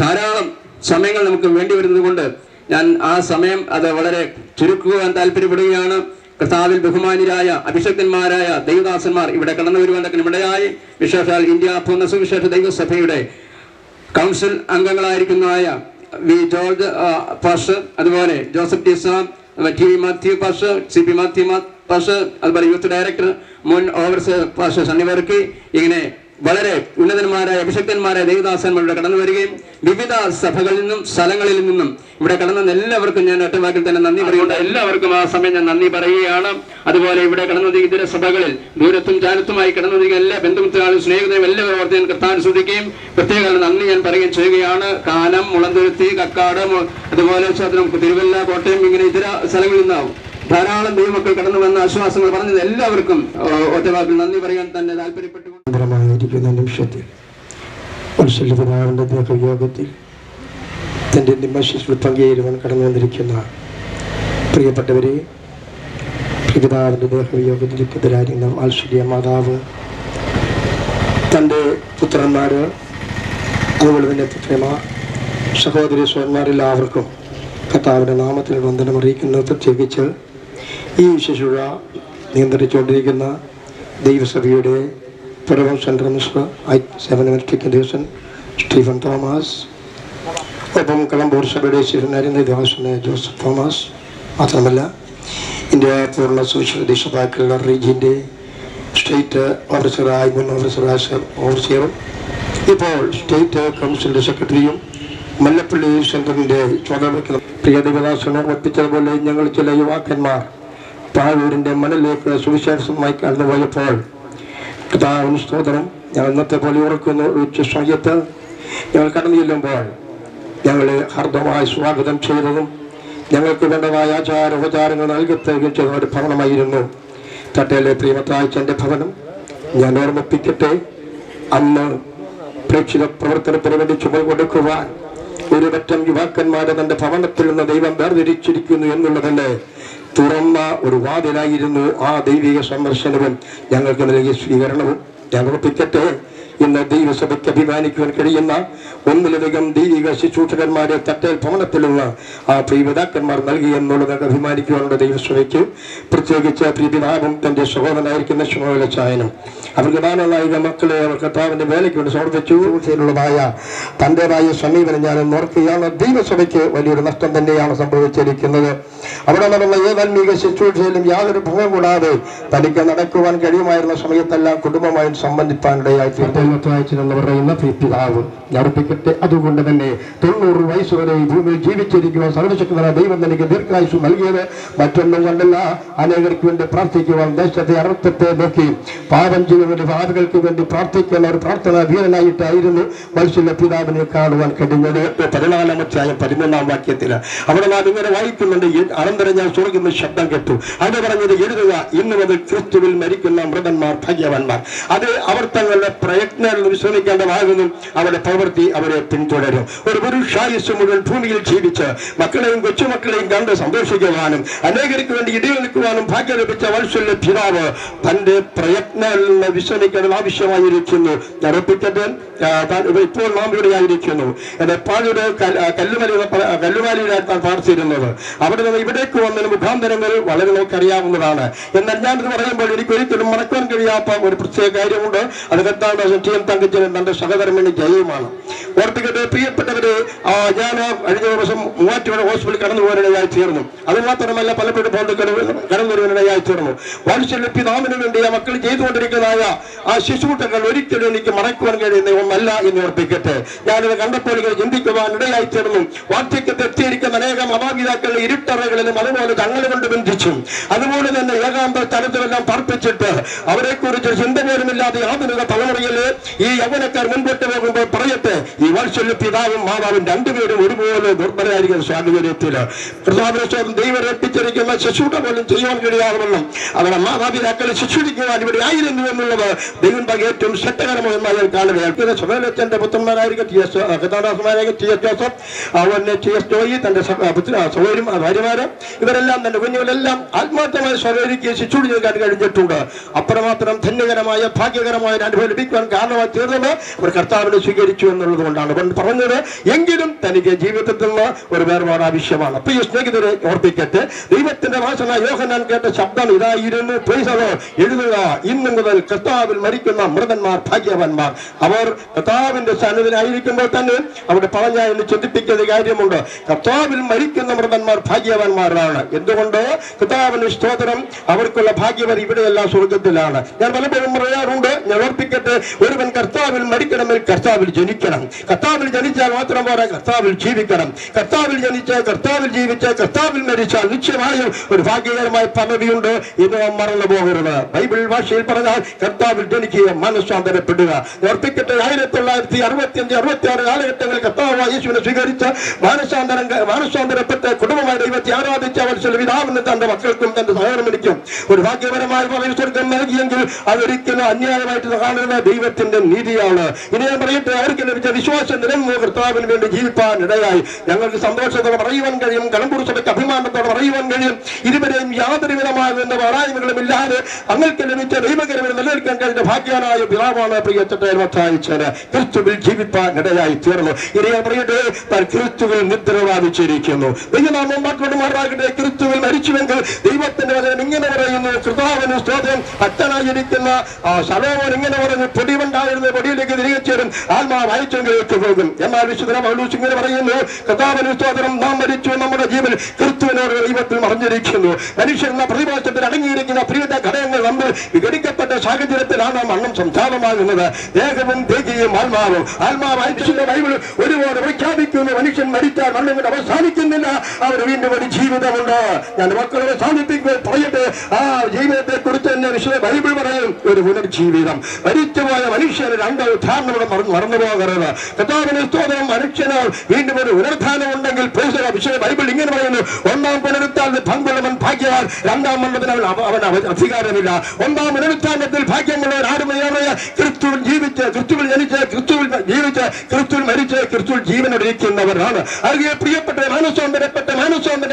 [SPEAKER 4] ധാരാളം സമയങ്ങൾ നമുക്ക് വേണ്ടി വരുന്നത് കൊണ്ട് ഞാൻ ആ സമയം അത് വളരെ ചുരുക്കുവാൻ താല്പര്യപ്പെടുകയാണ്. കർത്താവിൽ ബഹുമാന്യരായ അഭിഷക്തന്മാരായ ദൈവദാസന്മാർ ഇവിടെ കടന്നു വരുവാൻ ഇവിടെയായി വിശേഷാൽ ഇന്ത്യ പൂർണ്ണ സുവിശേഷ ദൈവസഭയുടെ കൗൺസിൽ അംഗങ്ങളായിരിക്കുന്നതായ വി ജോർജ് പാസ്റ്റർ, അതുപോലെ Joseph T Sam, T V Mathew pastor, C P Mathew pastor, അതുപോലെ യൂത്ത് ഡയറക്ടർ, മുൻ ഓവർസിയർ പാസ്റ്റർ സണ്ണിവർക്കി, ഇങ്ങനെ വളരെ ഉന്നതന്മാരായ അഭിഷക്തന്മാരായ ദൈവദാസന്മാർ ഇവിടെ കടന്നു വരികയും വിവിധ സഭകളിൽ നിന്നും സ്ഥലങ്ങളിൽ നിന്നും ഇവിടെ കടന്ന എല്ലാവർക്കും ഞാൻ ഒറ്റവാക്കിൽ തന്നെ നന്ദി പറയുന്നുണ്ട്. എല്ലാവർക്കും ആ സമയം ഞാൻ നന്ദി പറയുകയാണ്. അതുപോലെ ഇവിടെ കടന്നു ഇതര സഭകളിൽ ദൂരത്തും ചാരത്തുമായി കടന്നു എല്ലാ ബന്ധുമിത്രാളും സ്നേഹിതരും എല്ലാവരും ഓർത്ത് ഞാൻ കർത്താവിനെ സ്തുതിക്കുകയും പ്രത്യേക നന്ദി ഞാൻ പറയുകയും ചെയ്യുകയാണ്. കാനം, മുളന്തുരുത്തി, കക്കാട്, അതുപോലെ തിരുവല്ല, കോട്ടയം, ഇങ്ങനെ ഇതര സ്ഥലങ്ങളിൽ നിന്നാവും ധാരാളം ദൈവമക്കൾ കടന്നു വന്ന ആശ്വാസങ്ങൾ പറഞ്ഞത് എല്ലാവർക്കും ഒറ്റവാക്കിൽ നന്ദി പറയാൻ തന്നെ താല്പര്യപ്പെട്ടുകൊണ്ട്
[SPEAKER 6] നിമിഷത്തിൽ വത്സല്യപിതാവിൻ്റെ ദേഹയോഗത്തിൽ തൻ്റെ നിമശിൽ പങ്കുചേരുവാൻ കടന്നു വന്നിരിക്കുന്ന പ്രിയപ്പെട്ടവരെ, പിതാവിൻ്റെ ദേഹയോഗത്തിലേക്കെതിരായിരുന്ന വാത്സല്യ മാതാവ് തൻ്റെ പുത്രന്മാർ, അതുപോലെ തന്നെ പുത്രന്മാർ, സഹോദരി സ്വന്മാരെല്ലാവർക്കും കർത്താവിൻ്റെ നാമത്തിൽ വന്ദനം അറിയിക്കുന്നു. പ്രത്യേകിച്ച് ഈ ശുശ്രൂഷ നിയന്ത്രിച്ചുകൊണ്ടിരിക്കുന്ന ദൈവസഭയുടെ Puravam central minister seven Stephen Thomas, ഒപ്പം കളമ്പൂർ സഭയുടെ ശിവനായിരുന്ന ദാസന് ജോസഫ് തോമസ്, മാത്രമല്ല ഇന്ത്യ പൂർണ്ണ സുവിശേഷ ദേശഭാക്കുള്ള റീജിയൻ്റെ സ്റ്റേറ്റ് ഓഫീസറായി മുൻ ഓവർസിയറും ഇപ്പോൾ സ്റ്റേറ്റ് കൗൺസിലിൻ്റെ സെക്രട്ടറിയും മല്ലപ്പള്ളി സെൻറ്ററിൻ്റെ ചുമതല വയ്ക്കുന്ന പ്രിയ ദേവദാസനെ ഓർപ്പിച്ചതുപോലെ ഞങ്ങൾ ചില യുവാക്കന്മാർ പാഴൂരിൻ്റെ മണ്ണിലേക്ക് സുവിശേഷമായി കടന്നുപോയപ്പോൾ കർത്താവിന് സ്തോത്രം. ഞങ്ങൾ ഇന്നത്തെ പോലെ ഓർക്കുന്ന ഉച്ച സമയത്ത് ഞങ്ങൾ കടന്നു ചെല്ലുമ്പോൾ ഞങ്ങളെ ഹർദ്ദമായി സ്വാഗതം ചെയ്തതും ഞങ്ങൾക്ക് വേണ്ടതായ ആചാരോപചാരങ്ങൾ നൽകത്തുകയും ചെയ്ത ഒരു ഭവനമായിരുന്നു തട്ടയിലെ പ്രിയമത്താഴ്ചൻ്റെ ഭവനം. ഞാൻ ഓർമ്മിപ്പിക്കട്ടെ, അന്ന് പ്രേക്ഷിത പ്രവർത്തനത്തിന് വേണ്ടി ചുമൽ കൊടുക്കുവാൻ
[SPEAKER 1] ഒരു പറ്റം യുവാക്കന്മാരെ തന്റെ ഭവനത്തിൽ നിന്ന് ദൈവം വേർതിരിച്ചിരിക്കുന്നു എന്നുള്ളതല്ലേ തുറന്ന ഒരു വാതിലായിരുന്നു ആ ദൈവിക സന്ദർശനവും ഞങ്ങൾക്ക് നൽകിയ സ്വീകരണവും. ഞാൻ ഉറപ്പിക്കട്ടെ, ഇന്ന് ദൈവസഭയ്ക്ക് അഭിമാനിക്കുവാൻ കഴിയുന്ന ഒന്നിലധികം ദൈവിക ശുശ്രൂഷകന്മാരെ തട്ടേൽ ഭവനത്തിലുള്ള ആ പ്രിയപിതാക്കന്മാർ നൽകി എന്നുള്ളത് അഭിമാനിക്കുവാനുള്ള ദൈവസഭയ്ക്ക്, പ്രത്യേകിച്ച് പ്രിയപിതാവും തന്റെ സഹോദരനായിരിക്കുന്ന ശുഭവലച്ചായനും അവർക്ക് ദാനനായിക മക്കളെ അവർ കർത്താവിന്റെ വേലയ്ക്ക് വേണ്ടി സമർപ്പിച്ചു ചെയ്യുന്നതായ തൻ്റെതായ സമീപനം ഞാൻ ഓർക്കുകയാണ്. ദൈവസഭയ്ക്ക് വലിയൊരു നഷ്ടം തന്നെയാണ് സംഭവിച്ചിരിക്കുന്നത്. അവിടെ നടന്ന ഏതാത്മീക ശുശ്രൂഷയിലും യാതൊരു ഭംഗം കൂടാതെ തനിക്ക് നടക്കുവാൻ കഴിയുമായിരുന്ന സമയത്തെല്ലാം കുടുംബമായി സംബന്ധിപ്പാനിടയായി എന്ന് പറയുന്ന പിതാവ് ഉറപ്പിക്കട്ടെ. അതുകൊണ്ട് തന്നെ 90 വയസ്സുവരെ ഈ ഭൂമിയിൽ ജീവിച്ചിരിക്കുവാൻ സർവശക്തനായ ദൈവം തനിക്ക് ദീർഘായുസ് നൽകിയത് മറ്റൊന്നും കൊണ്ടല്ല, അനേകർക്ക് വേണ്ടി പ്രാർത്ഥിക്കുവാൻ, ദേശത്തെ അർത്ഥത്തെ നോക്കി പാപം ചെയ്യുന്നവരുടെ ഭാവികൾക്ക് വേണ്ടി പ്രാർത്ഥിക്കുന്ന ഒരു പ്രാർത്ഥനാ വീരനായിട്ടായിരുന്നു മനുഷ്യന്റെ പിതാവിനെ കാണുവാൻ കഴിഞ്ഞത്. 14-ാം 13-ാം വാക്യത്തിൽ അവിടെ നാം ഇങ്ങനെ വായിക്കുന്നുണ്ട്, അനന്തരം ഞാൻ സ്വർഗ്ഗത്തിൽ ശബ്ദം കേട്ടു. അത് പറഞ്ഞത്, എഴുതുക, ഇന്ന് മുതൽ ക്രിസ്തുവിൽ മരിക്കുന്ന മൃതന്മാർ ഭാഗ്യവാന്മാർ. അത് അവർ തങ്ങളുടെ പ്രയത്നം വിശ്രമിക്കേണ്ടതാകുന്നു, അവരുടെ പ്രവൃത്തി അവരെ പിന്തുടരും. ഒരു പുരുഷായുസ് മുഴുവൻ ഭൂമിയിൽ ജീവിച്ച് മക്കളെയും കൊച്ചുമക്കളെയും കണ്ട് സന്തോഷിക്കുവാനും അനേകർക്ക് വേണ്ടി ഇടയിൽ നിൽക്കുവാനും ഭാഗ്യം ലഭിച്ച വത്സല്യ പിതാവ് തന്റെ പ്രയത്നങ്ങളിൽ നിന്ന് വിശ്രമിക്കേണ്ടത് ആവശ്യമായിരിക്കുന്നു. ഉറപ്പിക്കട്ടെ, ഇപ്പോൾ നാം ഇവിടെയായിരിക്കുന്നു. എന്റെ പാലയുടെ കല്ലുമാലിയിലാണ് താൻ പാർത്തിരുന്നത്. അവിടെ നിന്ന് ഇവിടേക്ക് വന്നതിന് മുഖാന്തരങ്ങൾ വളരെ നമുക്കറിയാവുന്നതാണ്. എന്നാൽ ഞാനിത് പറയുമ്പോൾ എനിക്ക് ഒരിക്കലും മറക്കാൻ കഴിയാത്ത ഒരു പ്രത്യേക കാര്യമുണ്ട്. അത് തങ്കച്ചനും തന്റെ സഹധർമ്മിണി ജയവുമാണ്. ഓർപ്പിക്കട്ടെ പ്രിയപ്പെട്ടവര്, ഞാൻ കഴിഞ്ഞ ദിവസം മൂവാറ്റുപുഴ ഹോസ്പിറ്റലിൽ കടന്നു പോകാനിടയായി തീർന്നു. അതുമാത്രമല്ല പലപ്പോഴും കടന്നു വരുവാനിടയായി തീർന്നു. വാത്സല്യ പിതാവിന് വേണ്ടി ആ മക്കൾ ചെയ്തുകൊണ്ടിരിക്കുന്നതായ ആ ശുശ്രൂഷകൾ ഒരിക്കലും എനിക്ക് മറക്കുവാൻ കഴിയുന്ന ഒന്നല്ല എന്ന് ഓർപ്പിക്കട്ടെ. ഞാനിത് കണ്ടപ്പോൾ ഇങ്ങനെ ചിന്തിക്കുവാൻ ഇടയായി തീർന്നു. വാർദ്ധക്യത്തെ എത്തിയിരിക്കുന്ന അനേകം മാതാപിതാക്കളുടെ ഇരുട്ടറകളിലും അതുപോലെ തങ്ങളെ കൊണ്ട് ബന്ധിച്ചും അതുപോലെ തന്നെ ഏകാന്ത സ്ഥലത്തിലെല്ലാം പാർപ്പിച്ചിട്ട് അവരെക്കുറിച്ച് ചിന്ത പോലുമില്ലാതെ ആധുനിക തലമുറയിൽ ഈ യൗവനക്കാർ മുൻപോട്ട് പോകുമ്പോൾ പറയട്ടെ, ഈ വാത്സല്യ പിതാവും മാതാവും രണ്ടുപേരും ഒരുപോലെ ദുർബലരായിരിക്കുന്ന സാഹചര്യത്തിൽ കർത്താവിനെ ദൈവം ഏൽപ്പിച്ചിരിക്കുന്ന ശുശ്രൂഷ പോലും ചെയ്യുവാൻ കഴിയാവുമെന്നും അവരുടെ മാതാപിതാക്കളെ ശിക്ഷിക്കുവാൻ ഇവിടെ ആയിരുന്നു എന്നുള്ളത് ദൈവം ഏറ്റവും ശ്രദ്ധകരമായി ഞാൻ കാണുകയാണ്. സുബേലച്ചന്റെ പുത്രന്മാരായിരിക്കും ടി.എസ്. ജോസഫ്, അവനെ ടി.എസ്. ജോയി, തന്റെ സഹോദരും ഭാര്യമാര്, ഇവരെല്ലാം തന്റെ കുഞ്ഞുങ്ങളെല്ലാം ആത്മാർത്ഥമായി സ്വീകരിക്കുകയും ശിശുടി ചെയ്താൻ കഴിഞ്ഞിട്ടുണ്ട്. അത്രമാത്രം ധന്യകരമായ ഭാഗ്യകരമായ അനുഭവം ലഭിക്കുവാൻ കാരണമായി തീർന്നത് അവർ കർത്താവിനെ സ്വീകരിച്ചു എന്നുള്ളത് കൊണ്ടാണ് പറഞ്ഞത്. എങ്കിലും തനിക്ക് ജീവിതത്തിൽ നിന്ന് ഒരു വേർപാട് ആവശ്യമാണ്. പ്രിയ സ്നേഹിതരെ ഓർപ്പിക്കട്ടെ, ദൈവത്തിന്റെ ഭാഷണ യോഹന്നാൻ കേട്ട ശബ്ദം ഇതായിരുന്നു, എഴുതുക, ഇന്നു മുതൽ കർത്താവിൽ മരിക്കുന്ന മൃതന്മാർ ഭാഗ്യവാന്മാർ. അവർ കർത്താവിന്റെ സന്നിധിയിലായിരിക്കുമ്പോൾ തന്നെ അവിടെ പറഞ്ഞ എന്ന് ചിന്തിപ്പിക്കുന്ന കാര്യമുണ്ട്. കർത്താവിൽ മരിക്കുന്ന മൃതന്മാർ ഭാഗ്യവാന്മാരാണ്. എന്തുകൊണ്ട്? കർത്താവിന്റെ സ്തോത്രം, അവർക്കുള്ള ഭാഗ്യവർ ഇവിടെയല്ല സ്വർഗത്തിലാണ്. ഞാൻ പലപ്പോഴും പറയാറുണ്ട്, ഞാൻ ഓർപ്പിക്കട്ടെ, ഒരുവൻ കർത്താവിൽ മരിക്കണമെങ്കിൽ കർത്താവിൽ ജനിക്കണം. കർത്താവിൽ ജനിച്ചാൽ മാത്രം പോരാ, കർത്താവിൽ ജീവിക്കണം. കർത്താവിൽ ജനിച്ച് കർത്താവിൽ ജീവിച്ച് കർത്താവിൽ മരിച്ചാൽ നിശ്ചയമായും ഒരു ഭാഗ്യകരമായ പദവിയുണ്ട്. ഇത് നാം മറന്നു പോകരുത്. ബൈബിൾ ഭാഷയിൽ പറഞ്ഞാൽ കർത്താവിൽ ജനിക്കുക, മനസ്സാന്തരപ്പെടുക. ഓർപ്പിക്കട്ടെ, 1965-66 കാലഘട്ടങ്ങളിൽ കർത്താവായ യേശുവിനെ സ്വീകരിച്ച് മാനസാന്തരപ്പെട്ട് കുടുംബമായ ദൈവത്തെ ആരാധിച്ച വത്സല്യ പിതാവിന് തന്റെ മക്കൾക്കും തന്റെ സഹോദരനും ഒരു ഭാഗ്യപരമായ സ്വർഗം നൽകിയെങ്കിൽ അതൊരിക്കലും അന്യായമായിട്ട് കാണുന്നത് ദൈവത്തിന്റെ നീതിയാണ്. ഇനി ഞാൻ പറയട്ടെ, അവർക്ക് ലഭിച്ച വിശ്വാസം നിലനിന്ന് കർത്താവിന് വേണ്ടി ജീവിപ്പാൻ ഇടയായി. ഞങ്ങൾക്ക് സന്തോഷത്തോടെ പറയുവാൻ കഴിയും, കലമ്പൂർ സഭയ്ക്ക് അഭിമാനത്തോടെ പറയുവാൻ കഴിയും, ഇരുവരെയും യാതൊരു വിധമായ പരായ്മകളും ഇല്ലാതെ അങ്ങൾക്ക് ലഭിച്ച ദൈവകരവിനെ നിലനിൽക്കാൻ കഴിഞ്ഞ ഭാഗ്യനായ പിതാവാണ് പ്രിയപ്പെട്ട ക്രിസ്തുവിൽ ജീവിപ്പാൻ ഇടയായി തീർന്നു. ഇനി ഞാൻ പറയട്ടെ, താൻ ക്രിസ്തുവിൽ നിദ്ര പ്രാപിച്ചിരിക്കുന്നു. ദൈവനാമം മക്കളോട് മാറാകട്ടെ. ക്രിസ്തുവിൽ മരിച്ചുവെങ്കിൽ ദൈവത്തിന്റെ വചനം ഇങ്ങനെ പറയുന്നു, കർത്താവിന് സ്തോത്രം, ഭക്തനായിരിക്കുന്ന ശലോമോൻ ഇങ്ങനെ പറഞ്ഞു, പൊടിവുണ്ടായിരുന്ന പൊടിയിലേക്ക് തിരികെ ചേരും, ആത്മാവ് അയച്ചെങ്കിലേക്ക് പോകും. എന്നാൽ വിശുദ്ധ പൗലോസ് ഇങ്ങനെ പറയുന്നു, കർത്താവിന് സ്തോത്രം, നാം മരിച്ചു, നമ്മുടെ ജീവൻ ക്രിസ്തുവിനോട് ദൈവത്തിൽ മറിഞ്ഞിരിക്കുന്നു. മനുഷ്യരെന്ന പ്രതിഭാസത്തിൽ അടങ്ങിയിരിക്കുന്ന പ്രിയത ഘടകങ്ങൾ നമ്മൾ വിഘടിക്കപ്പെട്ട സാഹചര്യത്തിലാണ് മണ്ണം സംസാരമാകുന്നത്. ദേഹവും ദേഹിയും ആത്മാവും അയച്ചിട്ടുള്ള ബൈബിൾ ഒരുപാട് പ്രഖ്യാപിക്കുന്നു, മനുഷ്യൻ മരിച്ചാൽ മണ്ണം കൊണ്ട് അവസാനിക്കുന്നില്ല, അവർ വീണ്ടും ഒരു ജീവിതമുണ്ട്. ഞാൻ മക്കളുടെ സാന്നിധ്യം പറയട്ടെ, ആ ജീവിതത്തെ കുറിച്ച് തന്നെ വിശുദ്ധ ബൈബിൾ പറയും ഒരു പുനർജീവിതം. മരിച്ചുപോയ മനുഷ്യന് രണ്ട് ഉദ്ധാരണങ്ങളെ മറന്നു പോകരുത്. കർത്താവിന്റെ സ്തോത്രം. മനുഷ്യന് വീണ്ടും ഒരു പുനരുത്ഥാനം ഉണ്ടെങ്കിൽ വിശുദ്ധ ബൈബിൾ ഇങ്ങനെ പറയുന്നു, ഒന്നാം പുനരുത്ഥാനത്തിൽ പങ്കുള്ളവൻ ഭാഗ്യവാൻ, രണ്ടാം മരണത്തിന് അവൻ അധികാരമില്ല. ഒന്നാം പുനരുത്ഥാനത്തിൽ ഭാഗ്യമുള്ളവർ ആരുമേറെ ക്രിസ്തുവിൽ ജീവിച്ച്, ക്രിസ്തുവിൽ ജനിച്ച്, ക്രിസ്തുവിൽ ജീവിച്ച്, ക്രിസ്തുവിൽ മരിച്ച്, ക്രിസ്തുവിൽ ജീവനൊരുക്കുന്നവരാണ്. അതിൽ പ്രിയപ്പെട്ട മാനസാന്തരപ്പെട്ട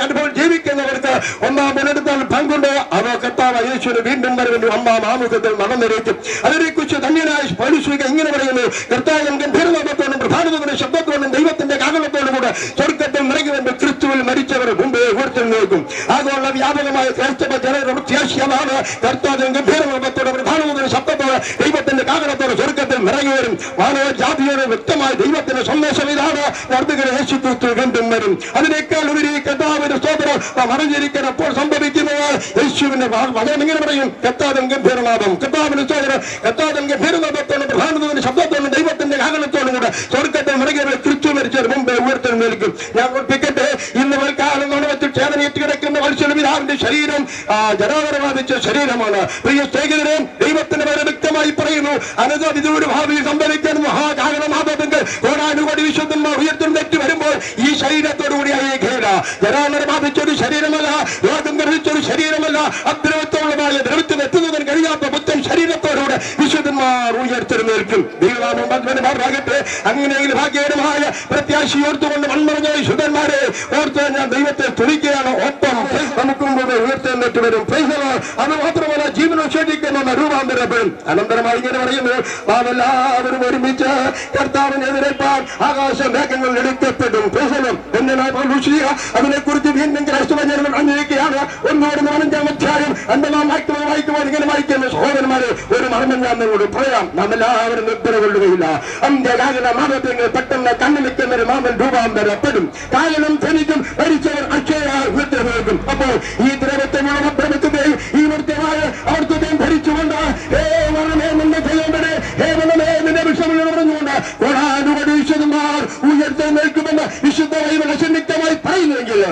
[SPEAKER 1] അനുഭവം ജീവിക്കുന്നവർക്ക് ഒന്നാം പുനരുത്ഥാനത്തിൽ പങ്കുണ്ട്. അത് കർത്താവ് യേശുവിന് വീണ്ടും വരവിന്റെ ഒന്നാം ആമുഖത്തിൽ നടന്നിരിക്കും. അതിനെക്കുറിച്ച് ധന്യനായ പൗലോസ് ഇങ്ങനെ പറയുന്നു, കർത്താവിൻ ഗംഭീരനാമത്തോടും പ്രധാനതയുടെ ശബ്ദത്തോടും ദൈവത്തിന്റെ കാഹളത്തോടും കൂടെ സ്വർഗ്ഗത്തിൽ നിറങ്ങുമെന്ന് ക്രിസ്തുവിൽ മരിച്ചവർ മുമ്പേ ഉയർത്തെഴുന്നേൽക്കും. അതുകൊണ്ട് വ്യാപകമായ ക്രൈസ്തവ ജനങ്ങളുടെ പ്രത്യാശയാണ് കർത്താവിൻ ഗംഭീരനാമത്തോടെ പ്രധാനതയുടെ ശബ്ദത്തോടെ ദൈവത്തിന്റെ കാഹളത്തോടെ സ്വർഗ്ഗത്തിൽ നിറങ്ങി വരും. മാനവ ജാതിയുടെ വ്യക്തമായ ദൈവത്തിന്റെ സന്ദേശം ഇതാണ്, വർദ്ധകര യേശു ക്രിസ്തു വീണ്ടും വരും. അതിനേക്കാൾ ഉപരി കർത്താവിന്റെ സ്തോത്രം മറിഞ്ഞിരിക്കാൻ അപ്പോൾ സംഭവിക്കുന്നത് യേശുവിന്റെ വചനം ഇങ്ങനെ പറയും, കർത്താവിൻ ഗംഭീരനാമം, കർത്താവിന്റെ സ്തോത്രം, കർത്താവിൻ ഗംഭീരനാമത്തോടെ പ്രധാനതയുടെ ശബ്ദത്തോടും ദൈവത്തിന്റെ കാഹളത്തോടും കൂടെ സ്വർഗ്ഗത്തിൽ നിറങ്ങിയവർ ക്രിസ്തു മരിച്ചവർ മുമ്പേ ഉയർത്തെഴുന്നേൽക്കും. ഞാൻ ഓർപ്പിക്കട്ടെ, ഇന്ന് കാലം വെച്ച് ചേതനയേറ്റ് കിടക്കുന്ന മത്സ്യപിതാവിന്റെ ശരീരം ജരാതര ബാധിച്ച ശരീരമാണ്. പ്രിയ സ്നേഹിതരെ, ദൈവത്തിന്റെ പേര് വ്യക്തമായി പറയുന്നു, അനന്തവിദൂര ഭാവിയിൽ സംഭവിക്കാൻ മഹാകാരണമാപത്തിൽ കോടാനുകോടി വിശുദ്ധന്മാർ ഉയർത്തെഴുന്നേറ്റ് വരുമ്പോൾ ഈ ശരീരത്തോടുകൂടി അയകേല. ജരാതര ബാധിച്ചൊരു ശരീരമല്ല, രോഗം ഗ്രഹിച്ചൊരു ശരീരമല്ല, അദ്രവത്തോളമായ ദ്രവത്തിൽ എത്തുന്നതിന് കഴിയാത്ത പുത്തൻ ശരീരത്തോടുകൂടെ വിശുദ്ധന്മാർ ഉയർത്തെഴുന്നേൽക്കും. ദൈവനാമം ഭാഗത്തെ അങ്ങനെയെങ്കിൽ ഭാഗ്യകരമായ പ്രത്യാശയോർത്തുകൊണ്ട് മൺമറഞ്ഞ വിശുദ്ധന്മാരെ ഓർത്ത് ഞാൻ ദൈവത്തെ തുണിക്കുകയാണ്. ഒപ്പം നമുക്കും കൂടെ ഉയർത്തെഴുന്നേറ്റ് വരും. അത് മാത്രമല്ല, ജീവനോഷേഷിക്കുന്ന രൂപാന്തരപ്പെടും. അനന്തരമായി ഇങ്ങനെ പറയുന്നു, നാം എല്ലാവരും ഒരുമിച്ച് കർത്താവിനെതിരേൽപ്പാൻ ആകാശ മേഘങ്ങൾ എടുക്കപ്പെടും. അതിനെക്കുറിച്ച് വീണ്ടും ക്രൈസ്തവജനങ്ങൾ അന്വേഷിക്കുകയാണ്. 1:15 അധ്യായം 5-ാം വാക്യമായി ഇങ്ങനെ വായിക്കുന്ന സഹോദരന്മാരെ, ഒരു മർമ്മം ഞാൻ നിങ്ങളോട് പറയാം, നാം എല്ലാവരും നിദ്ര കൊള്ളുകയില്ല. അന്ത്യകാലന മാനവങ്ങൾ പെട്ടെന്ന് കണ്ണുനിൽക്കുന്നവർ മാമൻ രൂപാന്തരപ്പെടും. കാലം ധനിക്കും, മരിച്ചവർ അക്ഷയരായി ഉയർത്തെഴുന്നേൽക്കും. അപ്പോൾ ഈ ദ്രവത്വമുള്ള ദ്രവത്വത്തെയും ഈ വൃത്യമായ അവർത്തത്തെയും ധരിച്ചുകൊണ്ട് പറഞ്ഞുകൊണ്ട് കോടാനുകോടി വിശുദ്ധന്മാർ ഉയർത്തെഴുന്നേൽക്കുമെന്ന് വിശുദ്ധ ബൈബിൾ അസന്നിഗ്ധമായി പറയുന്നുവെങ്കിൽ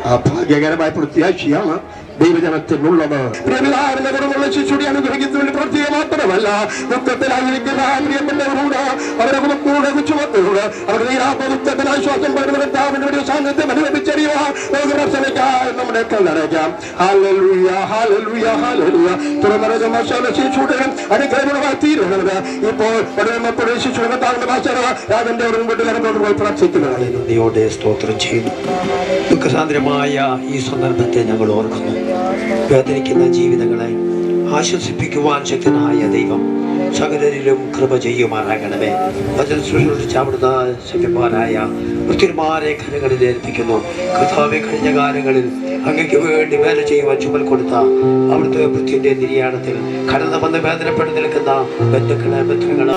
[SPEAKER 1] ആ ഭാഗ്യകരമായ പ്രത്യാശയാണ് ദൈവജനത്തിനുള്ളത്. പ്രിയപിതാവിന്റെ കുറവുള്ള ശിശുടെ അനുഗ്രഹിക്കുന്നതിന് പ്രത്യേക മാത്രമല്ല, ദുഃഖത്തിലായിരിക്കുന്ന പ്രിയപ്പെട്ടവരോട് അവരെ കൂടെ ചുമത്തോട് അവരുടെ ദുഃഖത്തിന് ആശ്വാസം പകരുന്ന സാന്നിധ്യം അനുഭവിച്ചറിയുവാൻ നമുക്ക് പ്രസംഗിക്കാൻ നമ്മുടെ കല്ലടയ്ക്കാം. Hallelujah, hallelujah, hallelujah. തുറന്ന ശിശുടെ അനുഗ്രഹമായി തീരുന്നത് ഇപ്പോൾ ശിശുവിന്റെ താങ്കളുടെ ഭാഷ രാജന്റെ വീട്ടുകാരോട് പോയി പ്രാർത്ഥിക്കുന്നതാണ്.
[SPEAKER 11] സ്തോത്രം ചെയ്യുന്നു. ദുഃഖസാന്ദ്രമായ ഈ സന്ദർഭത്തെ ഞങ്ങൾ ഓർക്കുന്നു. വേദനിക്കുന്ന ജീവിതങ്ങളെ ആശ്വസിപ്പിക്കുവാൻ ശക്തനായ ദൈവം സകലരിലും കൃപ ചെയ്യുമാറാകണമേ. വചനം സൃഷ്ടിച്ച അവിടുന്ന് ശക്തന്മാരായ വൃത്തിന്മാരെ കരങ്ങളിൽ ഏൽപ്പിക്കുന്നു. കർത്താവെ, കഴിഞ്ഞ കാലങ്ങളിൽ അങ്ങയ്ക്ക് വേണ്ടി വേല ചെയ്യുവാൻ ചുമൽ കൊടുത്ത അവിടുത്തെ വൃത്തിയുടെ നിര്യാണത്തിൽ കടന്നു വന്ന് വേദനപ്പെട്ട് നിൽക്കുന്ന ബന്ധുക്കളെ